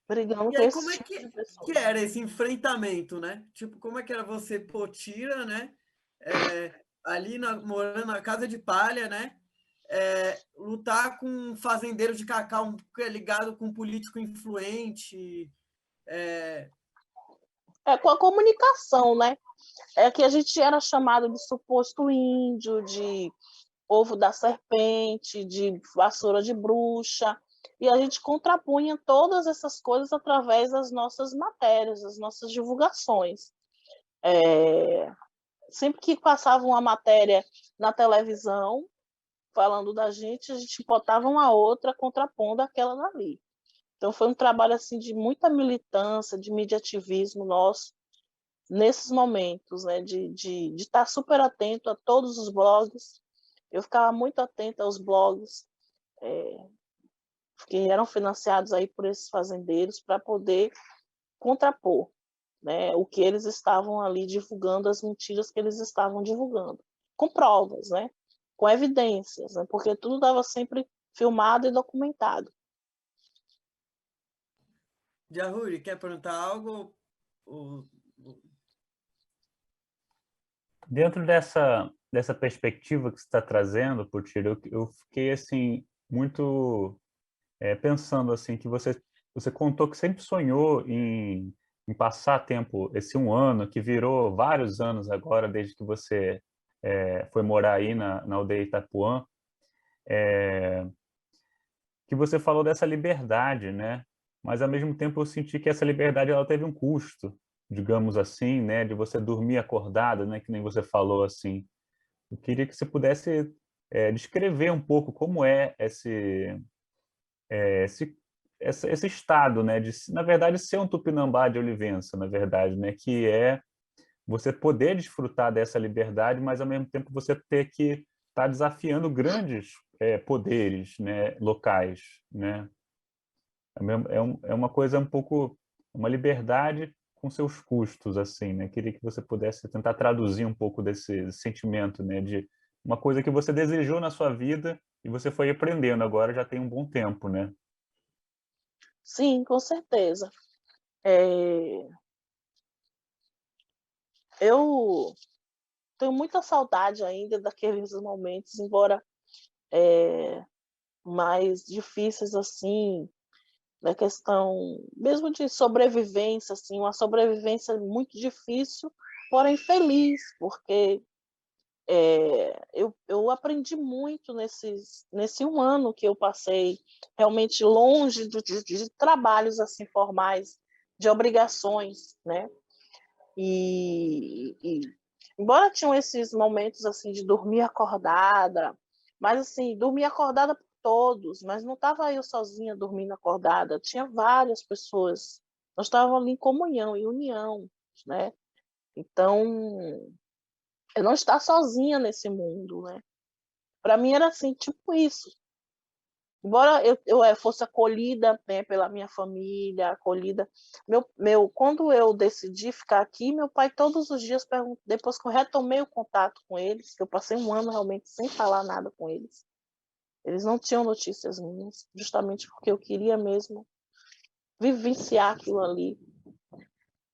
brigando E com aí, esse como é tipo de que pessoa. era esse enfrentamento, né? Tipo, como é que era você, Potira, né? Ali morando na casa de palha, né? lutar com um fazendeiro de cacau que é ligado com um político influente. Com a comunicação, né? É que a gente era chamado de suposto índio, de ovo da serpente, de vassoura de bruxa, e a gente contrapunha todas essas coisas através das nossas matérias, das nossas divulgações. Sempre que passava uma matéria na televisão falando da gente, a gente botava uma outra contrapondo aquela dali. Então foi um trabalho assim de muita militância, de mediativismo nosso nesses momentos, né, de estar super atento a todos os blogs. Eu ficava muito atenta aos blogs que eram financiados aí por esses fazendeiros para poder contrapor, né, o que eles estavam ali divulgando, as mentiras que eles estavam divulgando, com provas, né, com evidências, né, porque tudo estava sempre filmado e documentado. Jahuri, quer perguntar algo? Dentro dessa perspectiva que você está trazendo, Putir, eu fiquei assim muito pensando assim que você contou que sempre sonhou em passar tempo, esse 1 ano que virou vários anos agora desde que você foi morar aí na aldeia Itapuã, que você falou dessa liberdade, né? Mas ao mesmo tempo eu senti que essa liberdade ela teve um custo, digamos assim, né? De você dormir acordado, né? Que nem você falou assim. Eu queria que você pudesse descrever um pouco como é esse estado, né, de, na verdade, ser um tupinambá de Olivença, na verdade, né, que é você poder desfrutar dessa liberdade, mas ao mesmo tempo você ter que estar desafiando grandes poderes, né, locais, né? É uma coisa um pouco, uma liberdade com seus custos, assim, né? Queria que você pudesse tentar traduzir um pouco desse sentimento, né, de uma coisa que você desejou na sua vida e você foi aprendendo agora já tem um bom tempo, né? Sim, com certeza. Eu tenho muita saudade ainda daqueles momentos, embora mais difíceis assim, da questão mesmo de sobrevivência, assim, uma sobrevivência muito difícil, porém feliz, porque eu aprendi muito nesse 1 ano que eu passei realmente longe de trabalhos assim formais, de obrigações, né? E embora tinham esses momentos assim de dormir acordada, mas assim, dormir acordada por todos, mas não estava eu sozinha dormindo acordada, tinha várias pessoas. Nós estávamos ali em comunhão, em união, né? Então, eu não estar sozinha nesse mundo, né? Para mim era assim, tipo isso. Embora eu fosse acolhida, né, pela minha família, acolhida, quando eu decidi ficar aqui, meu pai todos os dias perguntou, depois que eu retomei o contato com eles, que eu passei 1 ano realmente sem falar nada com eles não tinham notícias minhas, justamente porque eu queria mesmo vivenciar aquilo ali.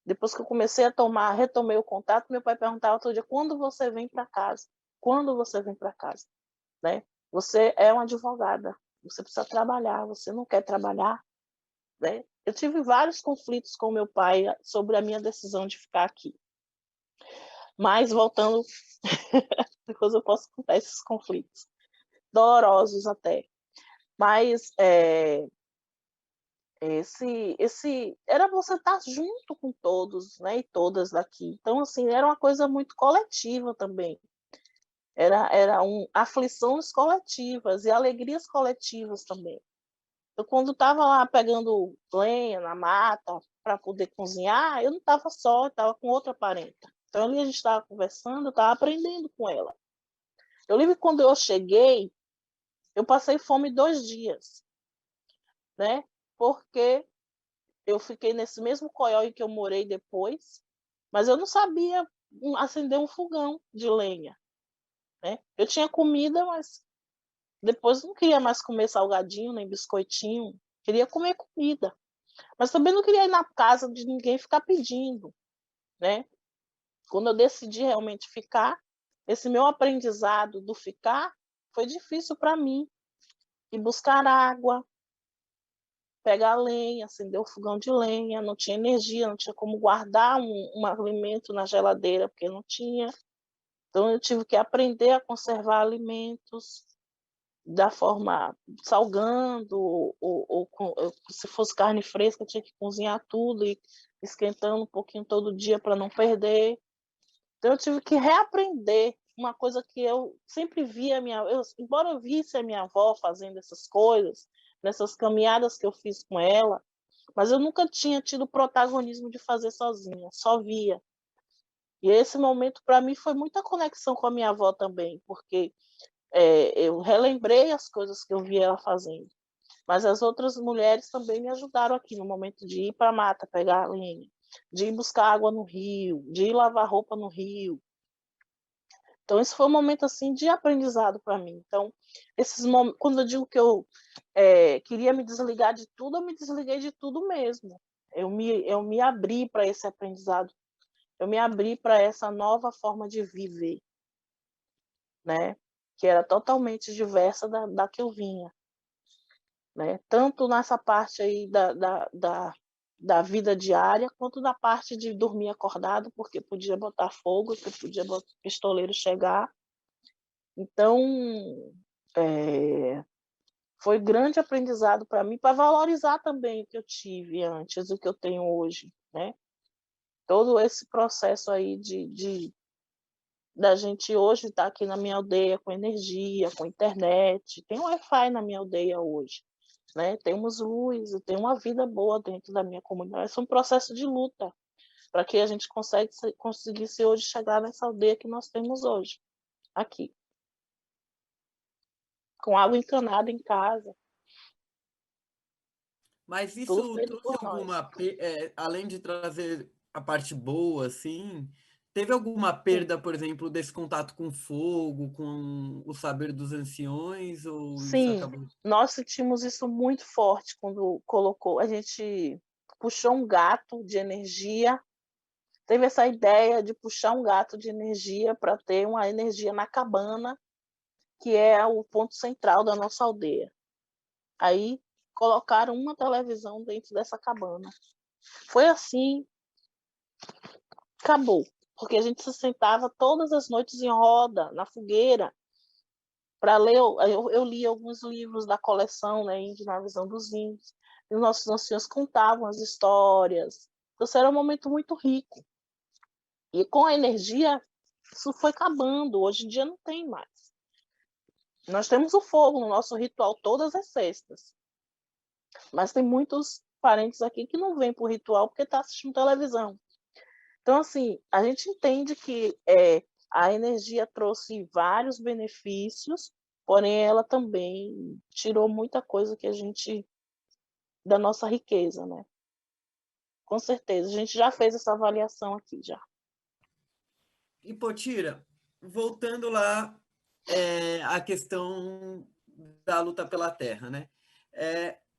Depois que eu comecei a retomei o contato, meu pai perguntava todo dia, quando você vem para casa? Quando você vem para casa? Né? Você é uma advogada, você precisa trabalhar, você não quer trabalhar, né? Eu tive vários conflitos com meu pai sobre a minha decisão de ficar aqui. Mas, voltando, depois eu posso contar esses conflitos, dolorosos até. Mas era você estar junto com todos, né, e todas daqui. Então, assim, era uma coisa muito coletiva também. Eram aflições coletivas e alegrias coletivas também. Eu, quando estava lá pegando lenha na mata para poder cozinhar, eu não estava só, eu estava com outra parenta. Então, ali a gente estava conversando, eu estava aprendendo com ela. Eu lembro que quando eu cheguei, eu passei fome 2 dias, né? Porque eu fiquei nesse mesmo coió em que eu morei depois, mas eu não sabia acender um fogão de lenha, né? Eu tinha comida, mas depois não queria mais comer salgadinho nem biscoitinho, queria comer comida. Mas também não queria ir na casa de ninguém ficar pedindo, né? Quando eu decidi realmente ficar, esse meu aprendizado do ficar foi difícil para mim ir buscar água, pegar lenha, acender o fogão de lenha, não tinha energia, não tinha como guardar um alimento na geladeira, porque não tinha. Então, eu tive que aprender a conservar alimentos da forma salgando, ou se fosse carne fresca, eu tinha que cozinhar tudo e esquentando um pouquinho todo dia para não perder. Então, eu tive que reaprender uma coisa que eu sempre via embora eu visse a minha avó fazendo essas coisas, nessas caminhadas que eu fiz com ela, mas eu nunca tinha tido o protagonismo de fazer sozinha, só via. E esse momento, para mim, foi muita conexão com a minha avó também, porque eu relembrei as coisas que eu via ela fazendo. Mas as outras mulheres também me ajudaram aqui no momento de ir para a mata pegar lenha, de ir buscar água no rio, de ir lavar roupa no rio. Então, esse foi um momento assim de aprendizado para mim. Então, quando eu digo que eu queria me desligar de tudo, eu me desliguei de tudo mesmo. Eu me abri para esse aprendizado, eu me abri para essa nova forma de viver, né? Que era totalmente diversa da que eu vinha. Né? Tanto nessa parte aí da vida diária, quanto na parte de dormir acordado, porque podia botar fogo, porque podia botar o pistoleiro chegar. Então, foi grande aprendizado para mim, para valorizar também o que eu tive antes, o que eu tenho hoje, né? Todo esse processo aí da gente hoje estar aqui na minha aldeia com energia, com internet, tem Wi-Fi na minha aldeia hoje, né? Temos luz, tem uma vida boa dentro da minha comunidade. Esse é um processo de luta para que a gente conseguisse hoje chegar nessa aldeia que nós temos hoje, aqui, com água encanada em casa, Mas tudo isso feito trouxe por nós. alguma, além de trazer a parte boa, assim, teve alguma Sim, perda, por exemplo, desse contato com fogo, com o saber dos anciões, ou isso sim, acabou? nós sentimos isso muito forte quando a gente puxou um gato de energia, teve essa ideia de puxar um gato de energia para ter uma energia na cabana, que é o ponto central da nossa aldeia. Aí colocaram uma televisão dentro dessa cabana. Foi assim, acabou. Porque a gente se sentava todas as noites em roda, na fogueira, para ler. Eu li alguns livros da coleção, né, Índio na Visão dos Índios, e os nossos anciãos contavam as histórias. Então, isso era um momento muito rico. E com a energia, isso foi acabando. Hoje em dia não tem mais. Nós temos o fogo no nosso ritual todas as sextas. Mas tem muitos parentes aqui que não vêm para o ritual porque está assistindo televisão. Então, assim, a gente entende que a energia trouxe vários benefícios, porém ela também tirou muita coisa que a gente da nossa riqueza, né? Com certeza, a gente já fez essa avaliação aqui já. E Potira, voltando lá à questão da luta pela terra, né?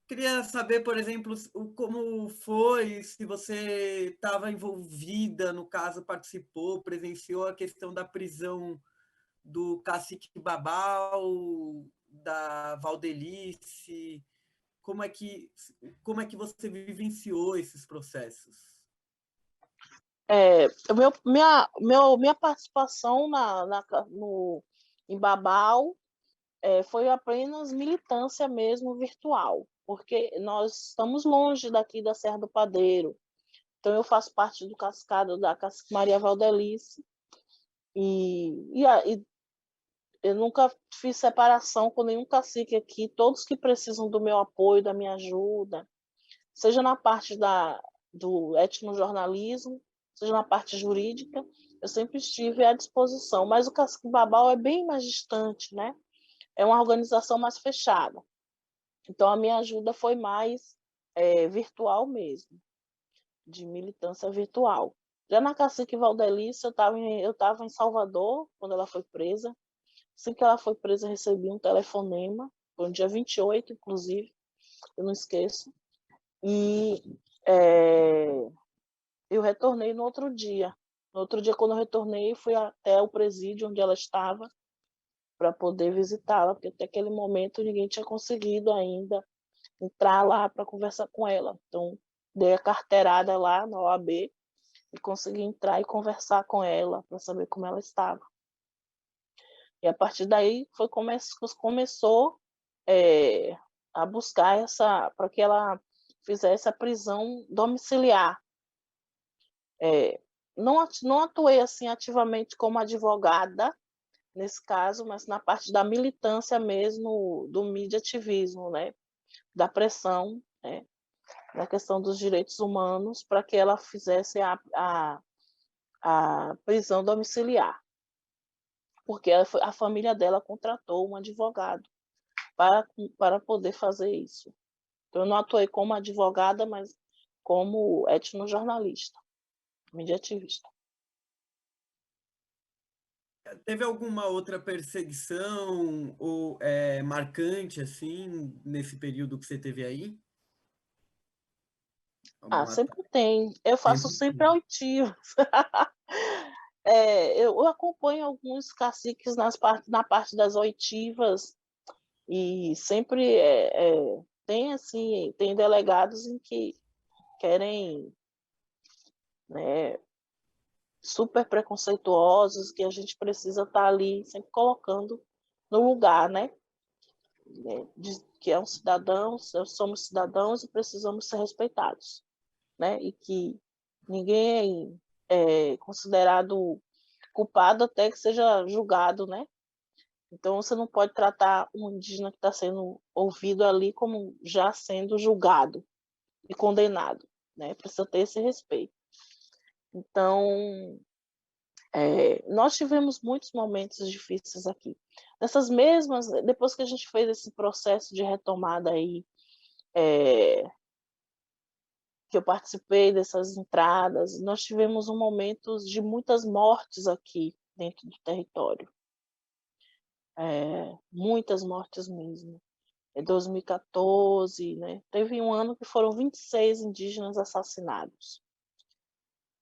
Queria saber, por exemplo, como foi, se você estava envolvida, no caso, participou, presenciou a questão da prisão do cacique Babau, da Valdelice, como é que você vivenciou esses processos? Minha participação em Babau foi apenas militância mesmo virtual, porque nós estamos longe daqui da Serra do Padeiro. Então, eu faço parte do cascado da Cacique Maria Valdelice e eu nunca fiz separação com nenhum cacique aqui. Todos que precisam do meu apoio, da minha ajuda, seja na parte do etnojornalismo, seja na parte jurídica, eu sempre estive à disposição. Mas o Cacique Babau é bem mais distante, né? É uma organização mais fechada. Então, a minha ajuda foi mais virtual mesmo, de militância virtual. Já na Cacique Valdelice, eu estava em Salvador, quando ela foi presa. Assim que ela foi presa, eu recebi um telefonema, foi no dia 28, inclusive, eu não esqueço. E eu retornei no outro dia. No outro dia, quando eu retornei, fui até o presídio onde ela estava. para poder visitá-la, porque até aquele momento ninguém tinha conseguido ainda entrar lá para conversar com ela. Então, dei a carteirada lá na OAB e consegui entrar e conversar com ela para saber como ela estava. E a partir daí começou a buscar para que ela fizesse a prisão domiciliar. Não atuei assim ativamente como advogada nesse caso, mas na parte da militância mesmo, do mediativismo, né? Da pressão, né? Na questão dos direitos humanos, para que ela fizesse a prisão domiciliar, porque a família dela contratou um advogado para poder fazer isso. Então, eu não atuei como advogada, mas como etnojornalista, mediativista. Teve alguma outra perseguição ou marcante assim nesse período que você teve aí? Algum Sempre ataque? tem. Eu faço Sempre sempre tem. oitivas. Eu acompanho alguns caciques na parte das oitivas e sempre tem assim, tem delegados em que querem, né, super preconceituosos, que a gente precisa estar ali sempre colocando no lugar, né? Que é um cidadão, somos cidadãos e precisamos ser respeitados, né? E que ninguém é considerado culpado até que seja julgado, né? Então você não pode tratar um indígena que está sendo ouvido ali como já sendo julgado e condenado, né? Precisa ter esse respeito. Então, nós tivemos muitos momentos difíceis aqui. Depois que a gente fez esse processo de retomada aí, que eu participei dessas entradas, nós tivemos momentos de muitas mortes aqui dentro do território. Muitas mortes mesmo. Em 2014, né? Teve um ano que foram 26 indígenas assassinados.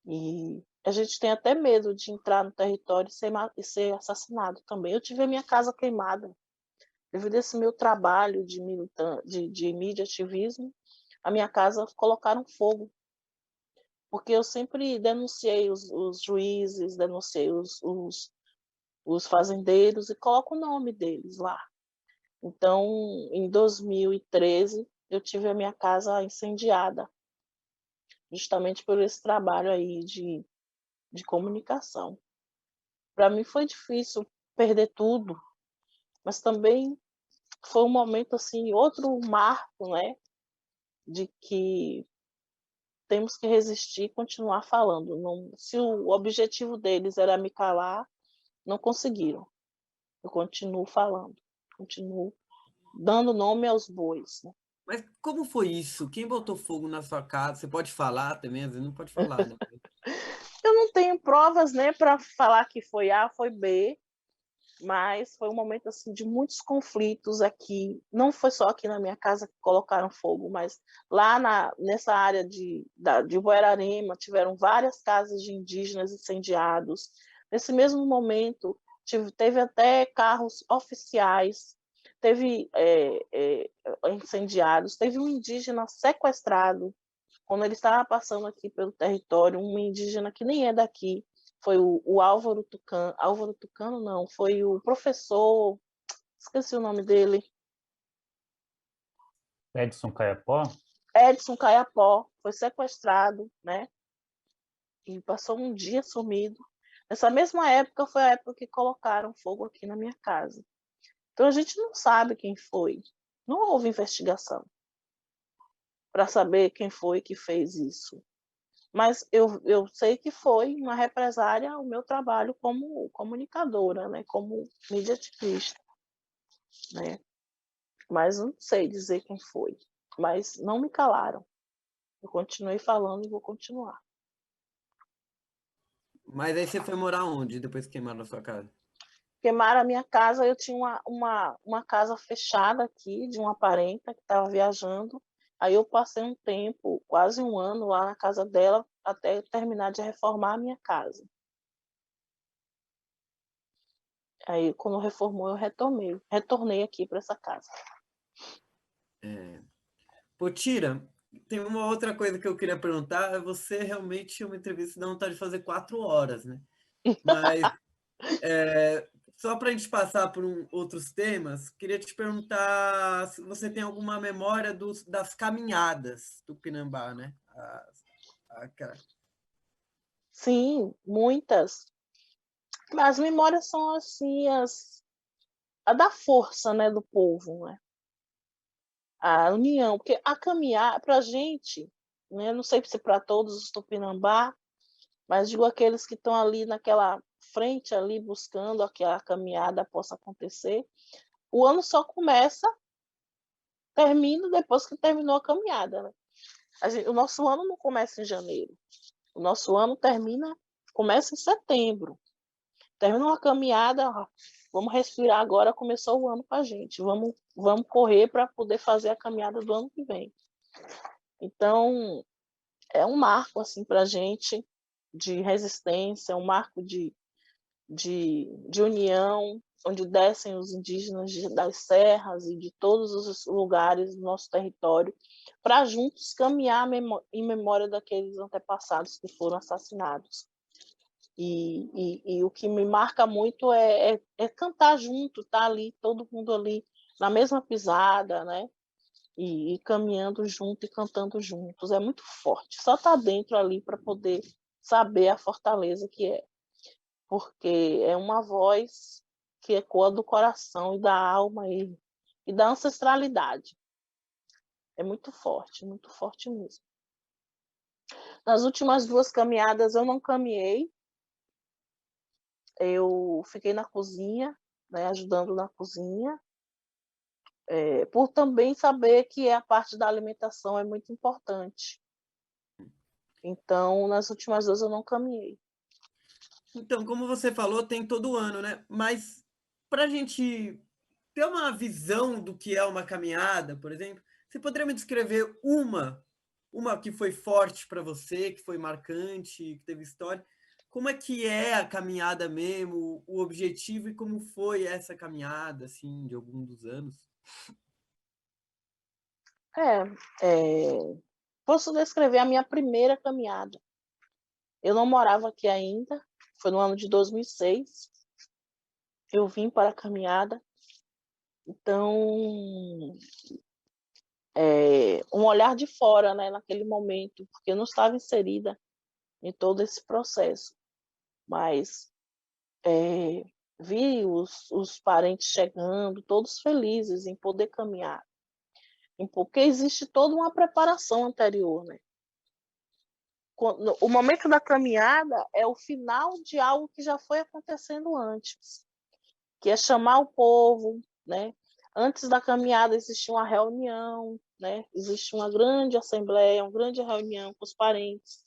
E a gente tem até medo de entrar no território e ser assassinado também. Eu tive a minha casa queimada. Devido a esse meu trabalho de mídia ativismo, a minha casa colocaram fogo. Porque eu sempre denunciei os juízes, denunciei os fazendeiros e coloco o nome deles lá. Então, em 2013, eu tive a minha casa incendiada, justamente por esse trabalho aí de comunicação. Para mim foi difícil perder tudo, mas também foi um momento assim, outro marco, né, de que temos que resistir e continuar falando. Não, se o objetivo deles era me calar, não conseguiram. Eu continuo falando, continuo dando nome aos bois, né? Mas como foi isso? Quem botou fogo na sua casa? Você pode falar também, às vezes não pode falar, né? Eu não tenho provas, né, para falar que foi A, foi B, mas foi um momento assim de muitos conflitos aqui. Não foi só aqui na minha casa que colocaram fogo, mas lá nessa área de Buerarema tiveram várias casas de indígenas incendiados. Nesse mesmo momento teve até carros oficiais, teve incendiados, teve um indígena sequestrado quando ele estava passando aqui pelo território, um indígena que nem é daqui, foi o Álvaro Tucano não, foi o professor, esqueci o nome dele, Edson Caiapó? Edson Caiapó, foi sequestrado, né? E passou um dia sumido. Nessa mesma época foi a época que colocaram fogo aqui na minha casa. Então a gente não sabe quem foi. Não houve investigação para saber quem foi que fez isso. Mas eu sei que foi uma represária ao meu trabalho como comunicadora, né? Como mídia ativista, né? Mas não sei dizer quem foi. Mas não me calaram. Eu continuei falando e vou continuar. Mas aí você foi morar onde depois que queimaram a sua casa? Queimaram a minha casa, eu tinha uma casa fechada aqui, de uma parenta que estava viajando. Aí eu passei um tempo, quase um ano, lá na casa dela, até terminar de reformar a minha casa. Aí, quando reformou, eu retornei aqui para essa casa. Potira, tem uma outra coisa que eu queria perguntar. Você realmente uma entrevista dá vontade de fazer 4 horas, né? Mas só para a gente passar por outros temas, queria te perguntar se você tem alguma memória das caminhadas do Tupinambá, né? Aquela- Sim, muitas. As memórias são assim, a da força, né, do povo, né? A união, porque a caminhar, para a gente, né, não sei se para todos os Tupinambá, mas digo aqueles que estão ali naquela frente ali buscando que a caminhada possa acontecer, o ano só termina depois que terminou a caminhada, né? O nosso ano não começa em janeiro, o nosso ano começa em setembro. Termina uma caminhada, vamos respirar agora, começou o ano para a gente, vamos correr para poder fazer a caminhada do ano que vem. Então, é um marco assim, para a gente de resistência, um marco de união, onde descem os indígenas das serras e de todos os lugares do nosso território, para juntos caminhar em memória daqueles antepassados que foram assassinados. E o que me marca muito é cantar junto, tá ali, todo mundo ali na mesma pisada, né? E caminhando junto e cantando juntos. É muito forte. Só tá dentro ali para poder saber a fortaleza que é. Porque é uma voz que ecoa do coração e da alma e da ancestralidade. É muito forte mesmo. Nas últimas 2 caminhadas eu não caminhei, eu fiquei na cozinha, né, ajudando na cozinha, por também saber que a parte da alimentação é muito importante. Então, nas últimas 2 eu não caminhei. Então, como você falou, tem todo ano, né? Mas para a gente ter uma visão do que é uma caminhada, por exemplo, você poderia me descrever uma que foi forte para você, que foi marcante, que teve história? Como é que é a caminhada mesmo, o objetivo e como foi essa caminhada, assim, de algum dos anos? É, posso descrever a minha primeira caminhada. Eu não morava aqui ainda, foi no ano de 2006. Eu vim para a caminhada. Então, um olhar de fora, né, naquele momento, porque eu não estava inserida em todo esse processo, mas vi os parentes chegando, todos felizes em poder caminhar, porque existe toda uma preparação anterior, né? O momento da caminhada é o final de algo que já foi acontecendo antes, que é chamar o povo, né? Antes da caminhada existia uma reunião, né? Existe uma grande assembleia, uma grande reunião com os parentes,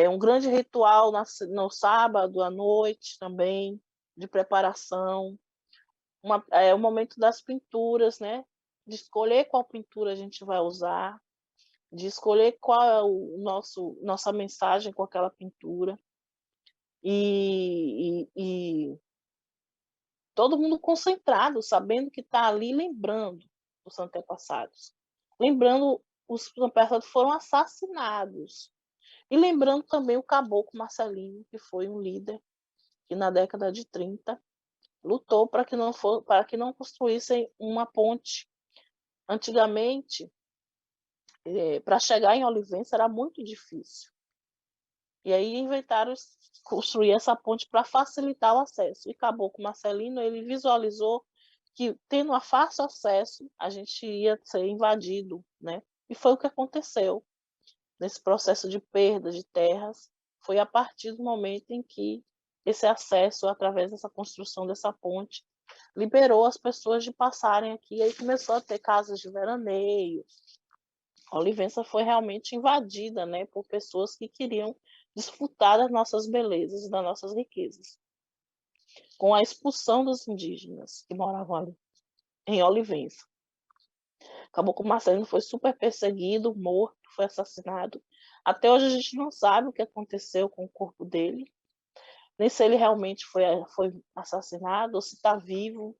um grande ritual no sábado à noite também, de preparação, o momento das pinturas, né? De escolher qual pintura a gente vai usar, de escolher qual é nossa mensagem com aquela pintura. E todo mundo concentrado, sabendo que está ali, lembrando os antepassados. Lembrando os antepassados foram assassinados. E lembrando também o caboclo Marcelinho, que foi um líder que na década de 30 lutou para que não construíssem uma ponte. Antigamente, para chegar em Olivença era muito difícil. E aí inventaram construir essa ponte para facilitar o acesso. E Caboclo Marcelino, ele visualizou que, tendo a fácil acesso, a gente ia ser invadido, né? E foi o que aconteceu nesse processo de perda de terras. Foi a partir do momento em que esse acesso, através dessa construção dessa ponte, liberou as pessoas de passarem aqui. E aí começou a ter casas de veraneio. A Olivença foi realmente invadida, né, por pessoas que queriam disputar das nossas belezas e das nossas riquezas, com a expulsão dos indígenas que moravam ali, em Olivença. Caboclo Marcelino foi super perseguido, morto, foi assassinado. Até hoje a gente não sabe o que aconteceu com o corpo dele. nem se ele realmente foi assassinado ou se está vivo.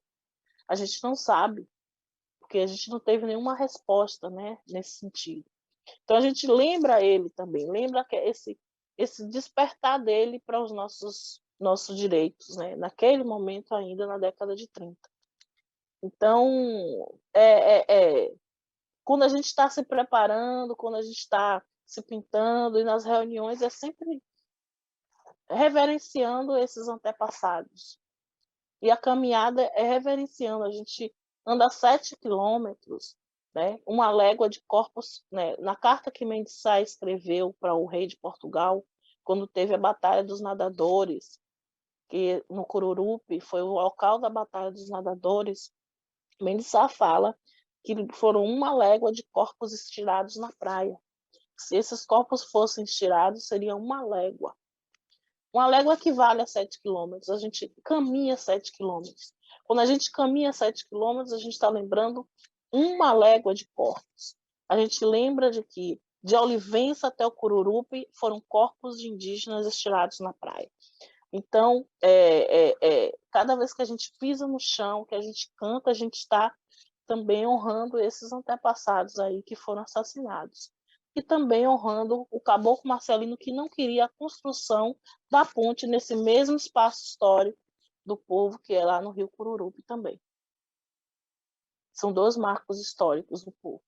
A gente não sabe, porque a gente não teve nenhuma resposta, né, nesse sentido. Então a gente lembra ele também, lembra que esse despertar dele para os nossos direitos, né, naquele momento ainda na década de 30. Então, quando a gente está se preparando, quando a gente está se pintando, e nas reuniões é sempre reverenciando esses antepassados. E a caminhada é reverenciando. A gente anda 7 quilômetros, né? Uma légua de corpos, né? Na carta que Mendes Sá escreveu para o rei de Portugal, quando teve a Batalha dos Nadadores, que no Cururupi foi o local da Batalha dos Nadadores, Mendes Sá fala que foram uma légua de corpos estirados na praia. Se esses corpos fossem estirados, seria uma légua. Uma légua equivale a 7 quilômetros. A gente caminha 7 quilômetros. Quando a gente caminha 7 quilômetros, a gente está lembrando uma légua de corpos. A gente lembra de que de Olivença até o Cururupi foram corpos de indígenas estirados na praia. Então, cada vez que a gente pisa no chão, que a gente canta, a gente está também honrando esses antepassados aí que foram assassinados. E também honrando o caboclo Marcelino, que não queria a construção da ponte nesse mesmo espaço histórico do povo, que é lá no Rio Cururupi também. São 2 marcos históricos do povo.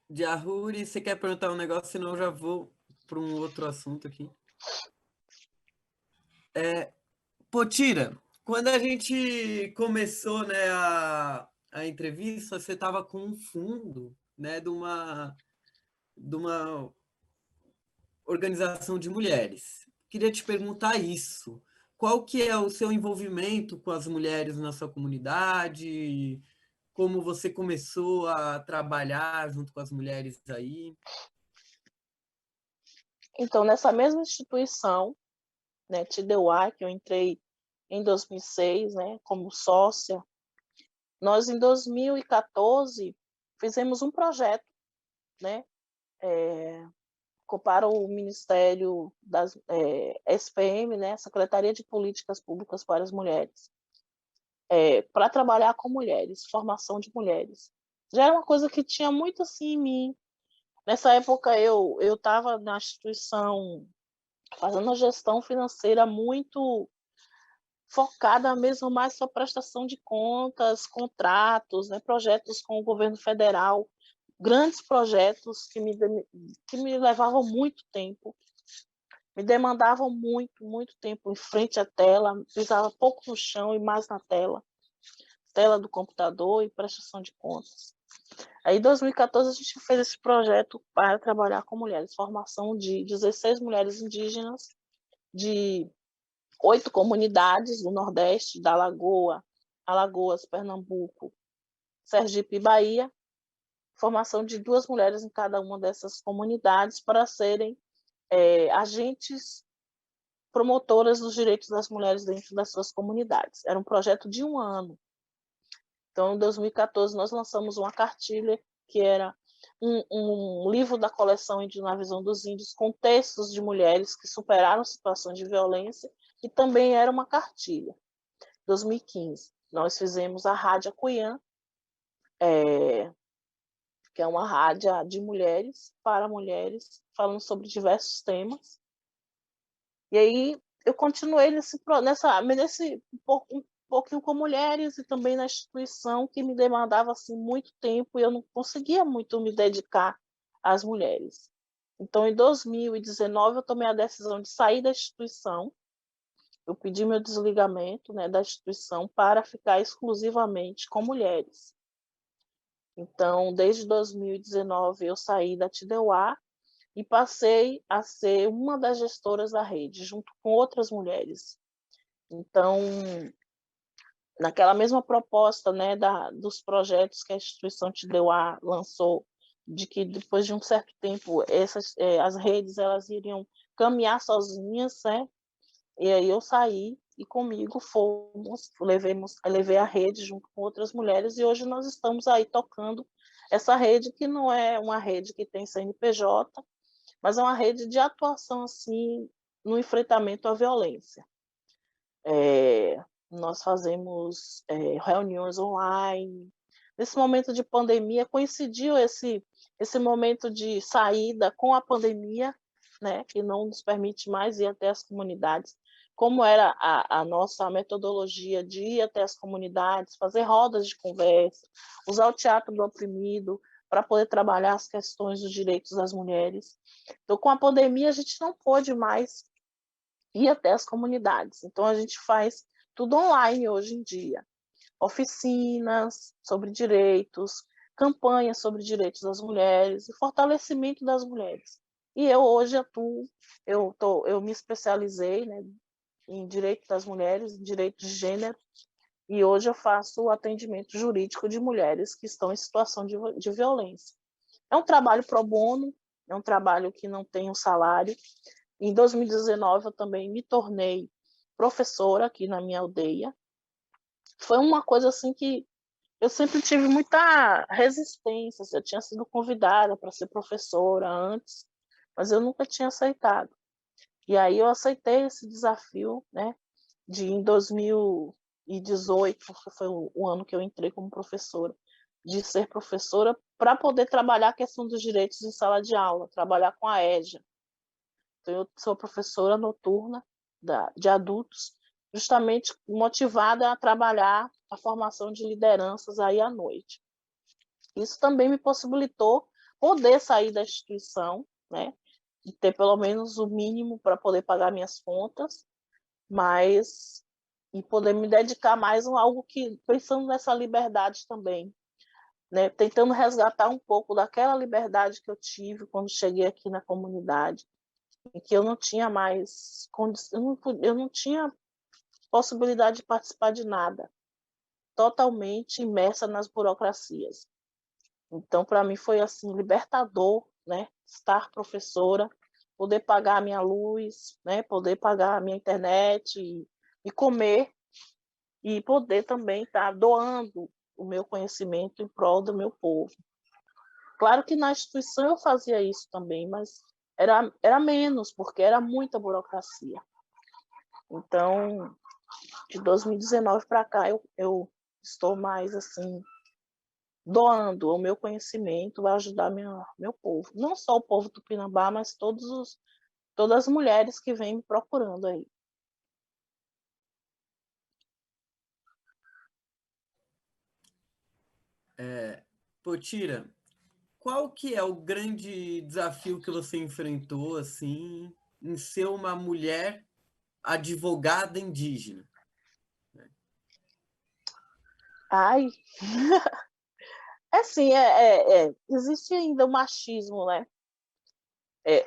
Jahuri, você quer perguntar um negócio, senão eu já vou para um outro assunto aqui. Potira, quando a gente começou, né, a entrevista, você estava com um fundo, né, de uma organização de mulheres. Queria te perguntar isso. Qual que é o seu envolvimento com as mulheres na sua comunidade? Como você começou a trabalhar junto com as mulheres aí? Então, nessa mesma instituição, né, TDUA, que eu entrei em 2006, né, como sócia, nós, em 2014, fizemos um projeto, né, para o Ministério das SPM, né, Secretaria de Políticas Públicas para as Mulheres, para trabalhar com mulheres, formação de mulheres. Já era uma coisa que tinha muito assim em mim. Nessa época eu estava na instituição fazendo uma gestão financeira muito focada mesmo mais só prestação de contas, contratos, né, projetos com o governo federal, grandes projetos que me levavam muito tempo, me demandavam muito tempo em frente à tela, pisava pouco no chão e mais na tela do computador e prestação de contas. Aí, em 2014, a gente fez esse projeto para trabalhar com mulheres, formação de 16 mulheres indígenas de 8 comunidades do Nordeste, da Alagoas, Pernambuco, Sergipe e Bahia, formação de 2 mulheres em cada uma dessas comunidades para serem agentes promotoras dos direitos das mulheres dentro das suas comunidades. Era um projeto de 1 ano. Então, em 2014, nós lançamos uma cartilha que era um livro da coleção Índio na Visão dos Índios, com textos de mulheres que superaram situações de violência, e também era uma cartilha. 2015, nós fizemos a Rádio Acuiã, que é uma rádio de mulheres, para mulheres, falando sobre diversos temas. E aí eu continuei nesse um pouquinho com mulheres e também na instituição, que me demandava assim muito tempo e eu não conseguia muito me dedicar às mulheres. Então, em 2019, eu tomei a decisão de sair da instituição. Eu pedi meu desligamento, né, da instituição para ficar exclusivamente com mulheres. Então, desde 2019, eu saí da TDUA e passei a ser uma das gestoras da rede, junto com outras mulheres. Então, naquela mesma proposta, né, dos projetos que a instituição TDUA lançou, de que depois de um certo tempo as redes elas iriam caminhar sozinhas, né? E aí eu saí e comigo levei a rede junto com outras mulheres, e hoje nós estamos aí tocando essa rede, que não é uma rede que tem CNPJ, mas é uma rede de atuação assim no enfrentamento à violência. Nós fazemos reuniões online. Nesse momento de pandemia, coincidiu esse momento de saída com a pandemia, né, que não nos permite mais ir até as comunidades, como era a nossa metodologia de ir até as comunidades, fazer rodas de conversa, usar o teatro do oprimido para poder trabalhar as questões dos direitos das mulheres. Então, com a pandemia, a gente não pôde mais ir até as comunidades. Então, a gente faz tudo online hoje em dia. Oficinas sobre direitos, campanhas sobre direitos das mulheres e fortalecimento das mulheres. E eu hoje atuo, eu me especializei, né, em direito das mulheres, em direito de gênero, e hoje eu faço o atendimento jurídico de mulheres que estão em situação de violência. É um trabalho pro bono, é um trabalho que não tem um salário. Em 2019, eu também me tornei professora aqui na minha aldeia. Foi uma coisa assim que eu sempre tive muita resistência. Eu tinha sido convidada para ser professora antes, mas eu nunca tinha aceitado. E aí eu aceitei esse desafio, né, em 2018, que foi o ano que eu entrei como professora, de ser professora para poder trabalhar a questão dos direitos em sala de aula, trabalhar com a EJA. Então, eu sou professora noturna de adultos, justamente motivada a trabalhar a formação de lideranças aí à noite. Isso também me possibilitou poder sair da instituição, né, e ter pelo menos o mínimo para poder pagar minhas contas, mas e poder me dedicar mais a algo que, pensando nessa liberdade também, né, tentando resgatar um pouco daquela liberdade que eu tive quando cheguei aqui na comunidade, em que eu não tinha mais condição, eu não tinha possibilidade de participar de nada, totalmente imersa nas burocracias. Então, para mim foi assim libertador, né, estar professora, poder pagar a minha luz, né, poder pagar a minha internet e comer, e poder também estar doando o meu conhecimento em prol do meu povo. Claro que na instituição eu fazia isso também, mas era menos, porque era muita burocracia. Então, de 2019 para cá, eu estou mais assim, doando o meu conhecimento para ajudar meu povo. Não só o povo do Tupinambá, mas todas as mulheres que vêm me procurando aí. Potira, qual que é o grande desafio que você enfrentou, assim, em ser uma mulher advogada indígena? Ai, assim, existe ainda o machismo, né?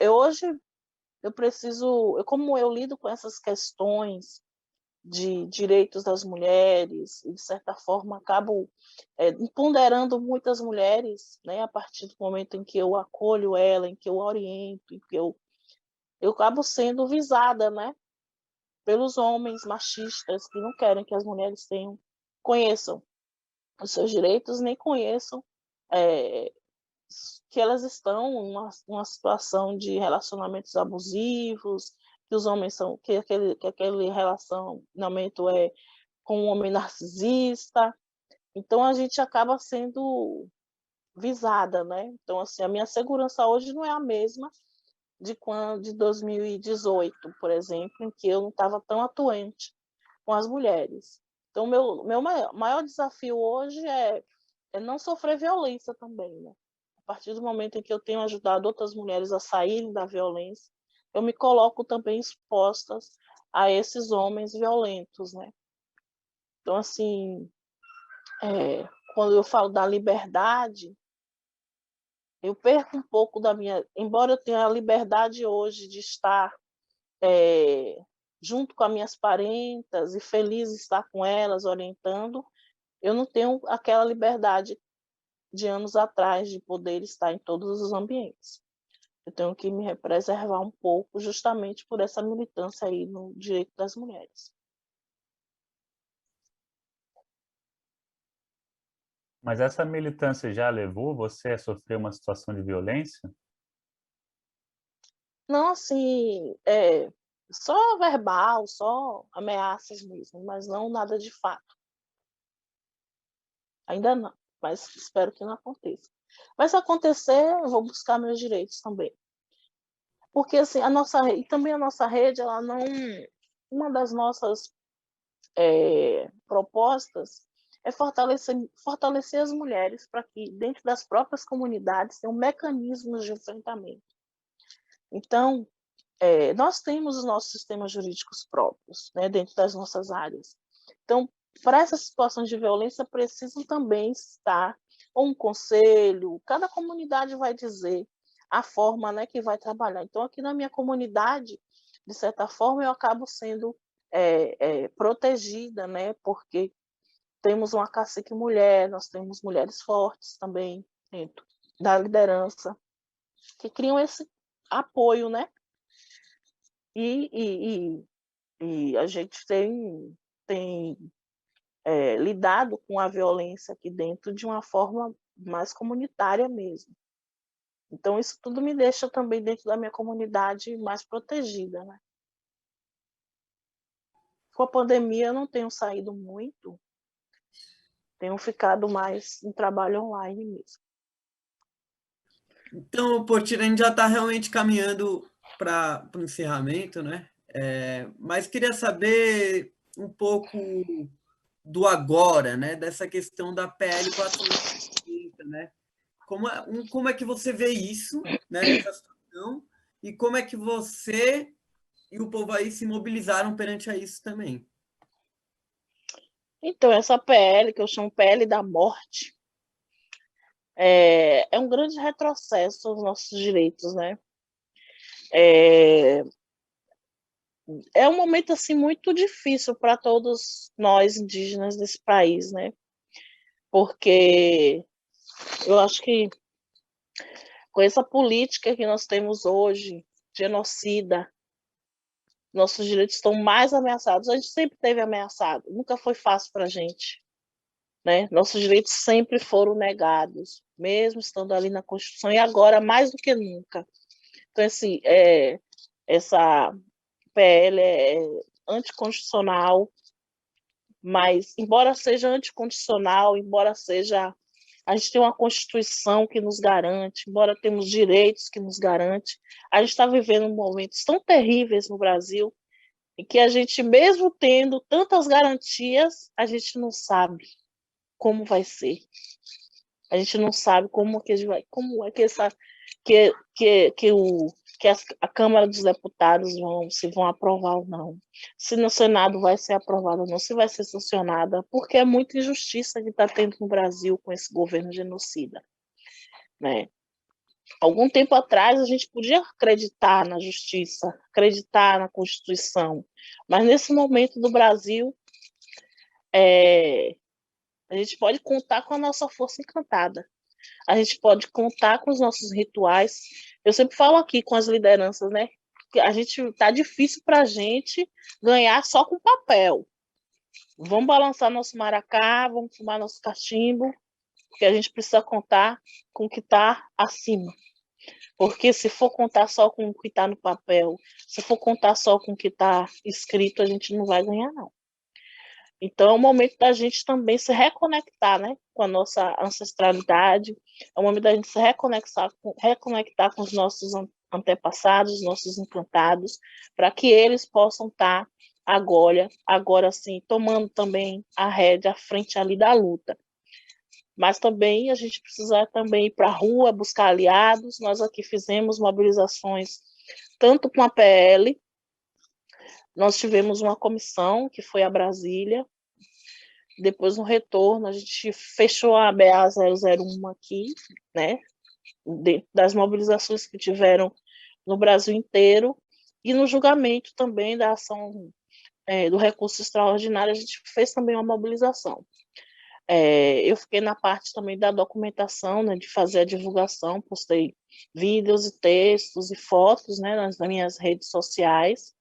Hoje eu preciso, como eu lido com essas questões de direitos das mulheres, e de certa forma acabo empoderando muitas mulheres, né, a partir do momento em que eu acolho ela, em que eu oriento, em que eu acabo sendo visada, né, pelos homens machistas que não querem que as mulheres conheçam os seus direitos, nem conheçam é, que elas estão em uma situação de relacionamentos abusivos, que os homens são, que aquele relacionamento é com um homem narcisista. Então a gente acaba sendo visada, né? Então assim, a minha segurança hoje não é a mesma de 2018, por exemplo, em que eu não estava tão atuante com as mulheres. Então meu maior desafio hoje é não sofrer violência também, né? A partir do momento em que eu tenho ajudado outras mulheres a saírem da violência, eu me coloco também expostas a esses homens violentos, né? Então, assim, quando eu falo da liberdade, eu perco um pouco da minha... Embora eu tenha a liberdade hoje de estar junto com as minhas parentas e feliz de estar com elas, orientando, eu não tenho aquela liberdade de anos atrás de poder estar em todos os ambientes. Eu tenho que me preservar um pouco justamente por essa militância aí no direito das mulheres. Mas essa militância já levou você a sofrer uma situação de violência? Não, assim, só verbal, só ameaças mesmo, mas não nada de fato. Ainda não, mas espero que não aconteça. Mas se acontecer, eu vou buscar meus direitos também. Porque assim, e também a nossa rede, ela não, uma das nossas propostas é fortalecer as mulheres para que dentro das próprias comunidades tenham mecanismos de enfrentamento. Então, nós temos os nossos sistemas jurídicos próprios, né, dentro das nossas áreas. Então, para essas situações de violência, precisam também estar um conselho, cada comunidade vai dizer a forma, né, que vai trabalhar. Então, aqui na minha comunidade, de certa forma, eu acabo sendo protegida, né, porque temos uma cacique mulher, nós temos mulheres fortes também dentro da liderança, que criam esse apoio, né? E, e, e a gente tem lidado com a violência aqui dentro de uma forma mais comunitária mesmo. Então, isso tudo me deixa também dentro da minha comunidade mais protegida, né? Com a pandemia, eu não tenho saído muito, tenho ficado mais em trabalho online mesmo. Então, Portira, a gente já está realmente caminhando para o encerramento, né? Mas queria saber um pouco do agora, né? Dessa questão da PL 430, né? Como é que você vê isso, né? Essa situação, e como é que você e o povo aí se mobilizaram perante a isso também? Então, essa PL, que eu chamo PL da morte, é um grande retrocesso aos nossos direitos, né? É um momento assim muito difícil para todos nós indígenas desse país, né? Porque eu acho que com essa política que nós temos hoje, genocida, nossos direitos estão mais ameaçados. A gente sempre teve ameaçado, nunca foi fácil para a gente, né? Nossos direitos sempre foram negados, mesmo estando ali na Constituição, e agora mais do que nunca. Então, assim, essa PL é anticonstitucional, mas, embora seja anticonstitucional, embora seja... A gente tem uma Constituição que nos garante, embora temos direitos que nos garante, a gente está vivendo momentos tão terríveis no Brasil em que a gente, mesmo tendo tantas garantias, a gente não sabe como vai ser. A gente não sabe como é que essa que a Câmara dos Deputados vão aprovar ou não, se no Senado vai ser aprovado ou não, se vai ser sancionada, porque é muita injustiça que está tendo no Brasil com esse governo genocida, né? Algum tempo atrás a gente podia acreditar na justiça, acreditar na Constituição, mas nesse momento do Brasil a gente pode contar com a nossa força encantada. A gente pode contar com os nossos rituais. Eu sempre falo aqui com as lideranças, né? Que a gente tá difícil para a gente ganhar só com papel. Vamos balançar nosso maracá, vamos fumar nosso cachimbo, porque a gente precisa contar com o que está acima. Porque se for contar só com o que está no papel, se for contar só com o que está escrito, a gente não vai ganhar, não. Então, é o momento da gente também se reconectar, né, com a nossa ancestralidade, é o momento da gente se reconectar com os nossos antepassados, nossos encantados, para que eles possam estar agora sim, tomando também a rédea à frente ali da luta. Mas também a gente precisa também ir para a rua, buscar aliados. Nós aqui fizemos mobilizações tanto com a PL, nós tivemos uma comissão que foi a Brasília. Depois, no retorno, a gente fechou a BA 001 aqui, né? Das mobilizações que tiveram no Brasil inteiro. E no julgamento também da ação do recurso extraordinário, a gente fez também uma mobilização. Eu fiquei na parte também da documentação, né, de fazer a divulgação, postei vídeos e textos e fotos, né, nas minhas redes sociais.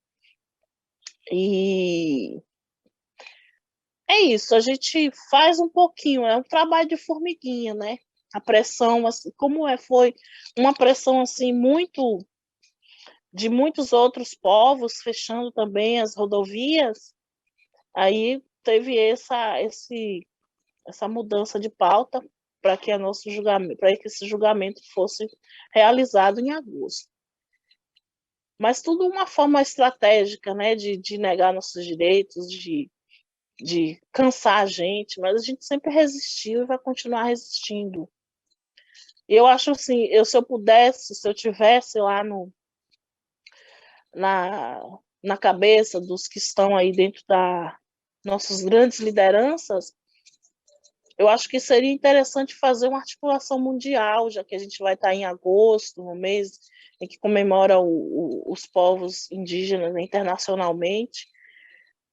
E é isso, a gente faz um pouquinho, é um trabalho de formiguinha, né? A pressão, assim, foi uma pressão assim muito de muitos outros povos fechando também as rodovias, aí teve essa mudança de pauta para que esse julgamento fosse realizado em agosto. Mas tudo uma forma estratégica, né, de negar nossos direitos, de cansar a gente, mas a gente sempre resistiu e vai continuar resistindo. E eu acho assim, se eu pudesse, se eu tivesse lá na, na cabeça dos que estão aí dentro da nossas grandes lideranças, eu acho que seria interessante fazer uma articulação mundial, já que a gente vai estar em agosto, no mês em que comemora os povos indígenas internacionalmente,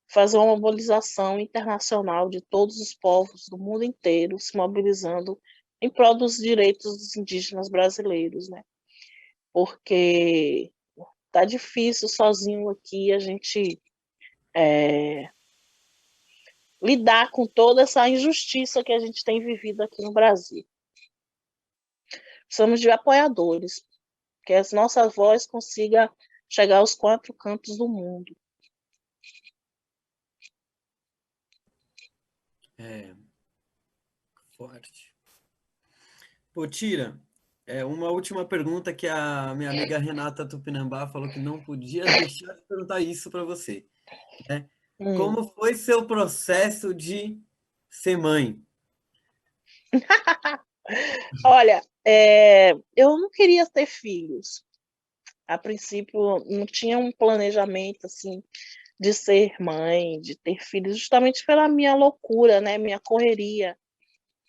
fazer uma mobilização internacional de todos os povos do mundo inteiro se mobilizando em prol dos direitos dos indígenas brasileiros, né? Porque tá difícil sozinho aqui a gente lidar com toda essa injustiça que a gente tem vivido aqui no Brasil. Precisamos de apoiadores, que as nossas vozes consigam chegar aos 4 cantos do mundo. Forte. Pô, Tira, uma última pergunta que a minha amiga Renata Tupinambá falou que não podia deixar de perguntar isso para você, né? Hum. Como foi seu processo de ser mãe? Olha, eu não queria ter filhos. A princípio, não tinha um planejamento assim de ser mãe, de ter filhos, justamente pela minha loucura, né? Minha correria.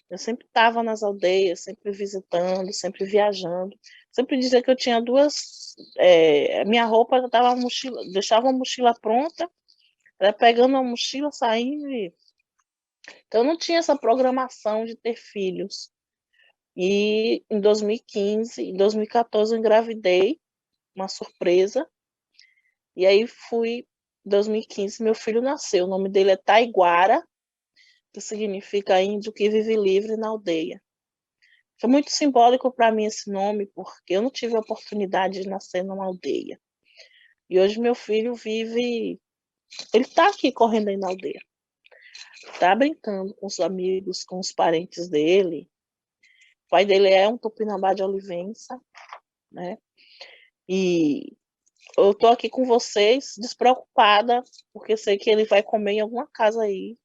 Eu sempre estava nas aldeias, sempre visitando, sempre viajando. Sempre dizia que eu tinha minha roupa eu tava mochila, deixava a mochila pronta, era pegando a mochila, saindo. Então, eu não tinha essa programação de ter filhos. E em 2015, em 2014, eu engravidei, uma surpresa. E aí em 2015, meu filho nasceu. O nome dele é Taiguara, que significa índio que vive livre na aldeia. Foi muito simbólico para mim esse nome, porque eu não tive a oportunidade de nascer numa aldeia. E hoje meu filho ele está aqui correndo aí na aldeia. Está brincando com os amigos, com os parentes dele. O pai dele é um tupinambá de Olivença, né? E eu estou aqui com vocês, despreocupada, porque sei que ele vai comer em alguma casa aí,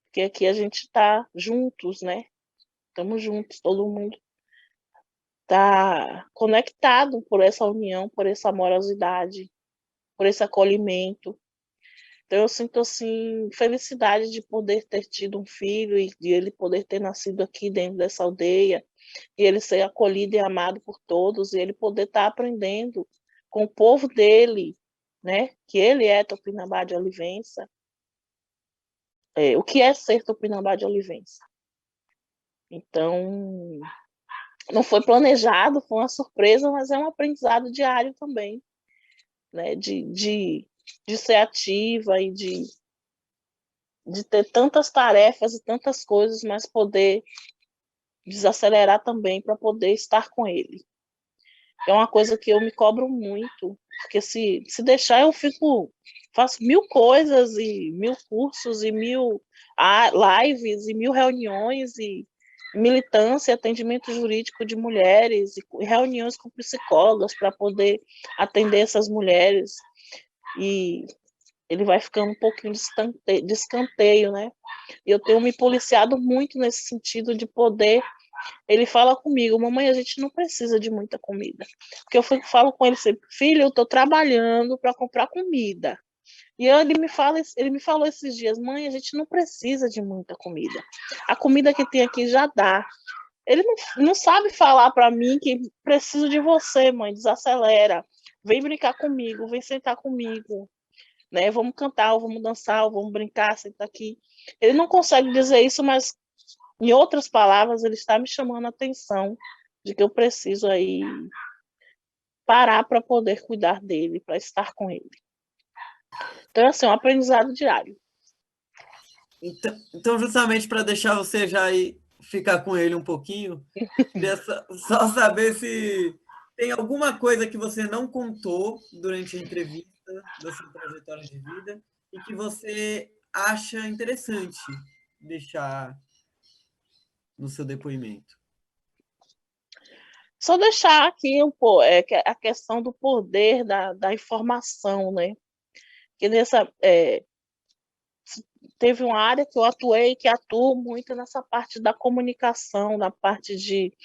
porque aqui a gente está juntos, né? Estamos juntos, todo mundo está conectado por essa união, por essa amorosidade, por esse acolhimento. Então eu sinto assim felicidade de poder ter tido um filho e de ele poder ter nascido aqui dentro dessa aldeia e ele ser acolhido e amado por todos e ele poder estar aprendendo com o povo dele, né? Que ele é Tupinambá de Olivença. O que é ser Tupinambá de Olivença? Então, não foi planejado, foi uma surpresa, mas é um aprendizado diário também, né? De ser ativa e de ter tantas tarefas e tantas coisas, mas poder desacelerar também para poder estar com ele. É uma coisa que eu me cobro muito, porque se deixar eu faço 1000 coisas e 1000 cursos e 1000 lives e 1000 reuniões e militância, atendimento jurídico de mulheres e reuniões com psicólogas para poder atender essas mulheres e ele vai ficando um pouquinho de escanteio, né? E eu tenho me policiado muito nesse sentido de poder. Ele fala comigo, mamãe, a gente não precisa de muita comida. Porque falo com ele sempre, filho, eu estou trabalhando para comprar comida. E ele me falou esses dias, mãe, a gente não precisa de muita comida. A comida que tem aqui já dá. Ele não sabe falar para mim que preciso de você, mãe, desacelera. Vem brincar comigo, vem sentar comigo. Né? Vamos cantar, vamos dançar, vamos brincar, sentar aqui. Ele não consegue dizer isso, mas em outras palavras, ele está me chamando a atenção de que eu preciso aí parar para poder cuidar dele, para estar com ele. Então, assim, é um aprendizado diário. Então, justamente para deixar você já aí ficar com ele um pouquinho, queria só saber se tem alguma coisa que você não contou durante a entrevista da sua trajetória de vida e que você acha interessante deixar no seu depoimento. Só deixar aqui que a questão do poder da informação, né? Que teve uma área que eu atuei, que atuo muito nessa parte da comunicação, na parte de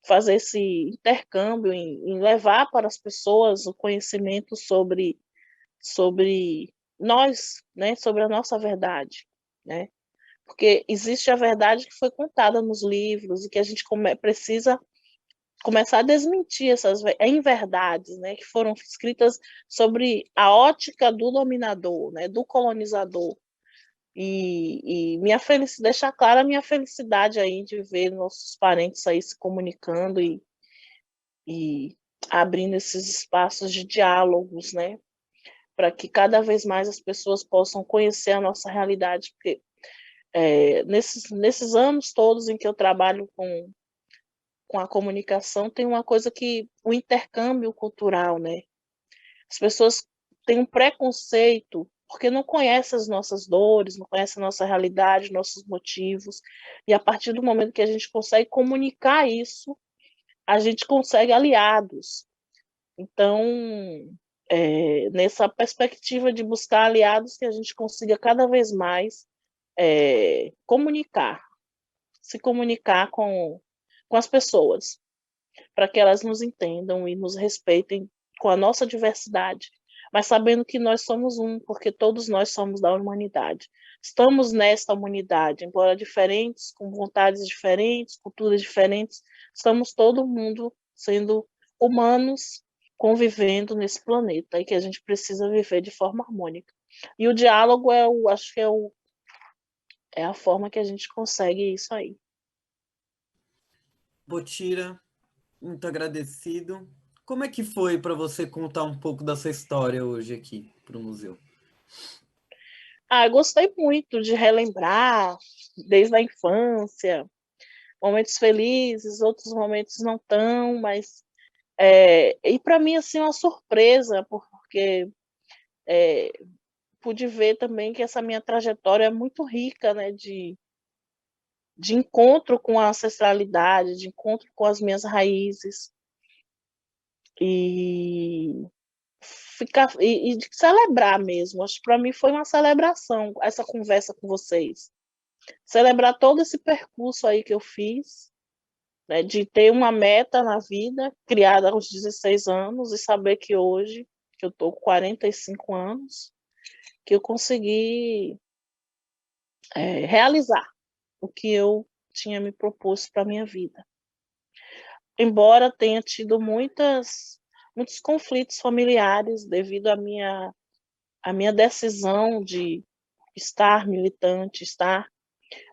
fazer esse intercâmbio, em levar para as pessoas o conhecimento sobre nós, né? Sobre a nossa verdade, né? Porque existe a verdade que foi contada nos livros e que a gente precisa começar a desmentir essas inverdades, né, que foram escritas sobre a ótica do dominador, né, do colonizador. E minha felicidade, deixar clara a minha felicidade aí de ver nossos parentes aí se comunicando e abrindo esses espaços de diálogos, né, para que cada vez mais as pessoas possam conhecer a nossa realidade, porque nesses anos todos em que eu trabalho com a comunicação, tem uma coisa que o intercâmbio cultural, né? As pessoas têm um preconceito porque não conhecem as nossas dores, não conhecem a nossa realidade, nossos motivos. E a partir do momento que a gente consegue comunicar isso, a gente consegue aliados. Então, nessa perspectiva de buscar aliados, que a gente consiga cada vez mais se comunicar com as pessoas, para que elas nos entendam e nos respeitem com a nossa diversidade, mas sabendo que nós somos um, porque todos nós somos da humanidade. Estamos nesta humanidade, embora diferentes, com vontades diferentes, culturas diferentes, estamos todo mundo sendo humanos, convivendo nesse planeta e que a gente precisa viver de forma harmônica. E o diálogo acho que é a forma que a gente consegue isso aí. Botira, muito agradecido. Como é que foi para você contar um pouco da sua história hoje aqui para o museu? Eu gostei muito de relembrar desde a infância, momentos felizes, outros momentos não tão, mas e para mim assim uma surpresa, porque pude ver também que essa minha trajetória é muito rica, né, de encontro com a ancestralidade, de encontro com as minhas raízes e e de celebrar mesmo. Acho que para mim foi uma celebração essa conversa com vocês. Celebrar todo esse percurso aí que eu fiz, né, de ter uma meta na vida, criada aos 16 anos, e saber que hoje, que eu estou com 45 anos, que eu consegui realizar o que eu tinha me proposto para a minha vida. Embora tenha tido muitos conflitos familiares devido à minha decisão de estar militante, estar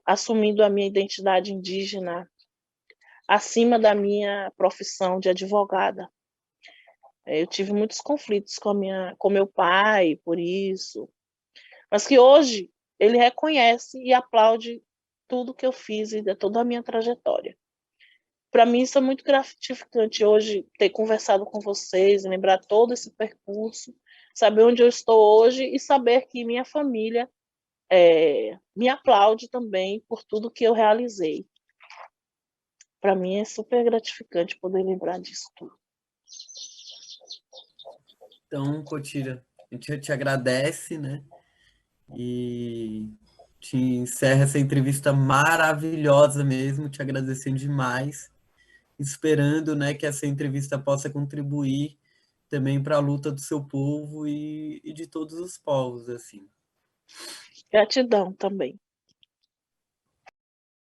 assumindo a minha identidade indígena acima da minha profissão de advogada. Eu tive muitos conflitos com meu pai por isso, mas que hoje ele reconhece e aplaude tudo que eu fiz e toda a minha trajetória. Para mim isso é muito gratificante hoje ter conversado com vocês, lembrar todo esse percurso, saber onde eu estou hoje e saber que minha família me aplaude também por tudo que eu realizei. Para mim é super gratificante poder lembrar disso tudo. Então, Cotira, a gente te agradece, né? E te encerra essa entrevista maravilhosa mesmo, te agradecendo demais, esperando, né, que essa entrevista possa contribuir também para a luta do seu povo e de todos os povos, assim. Gratidão também.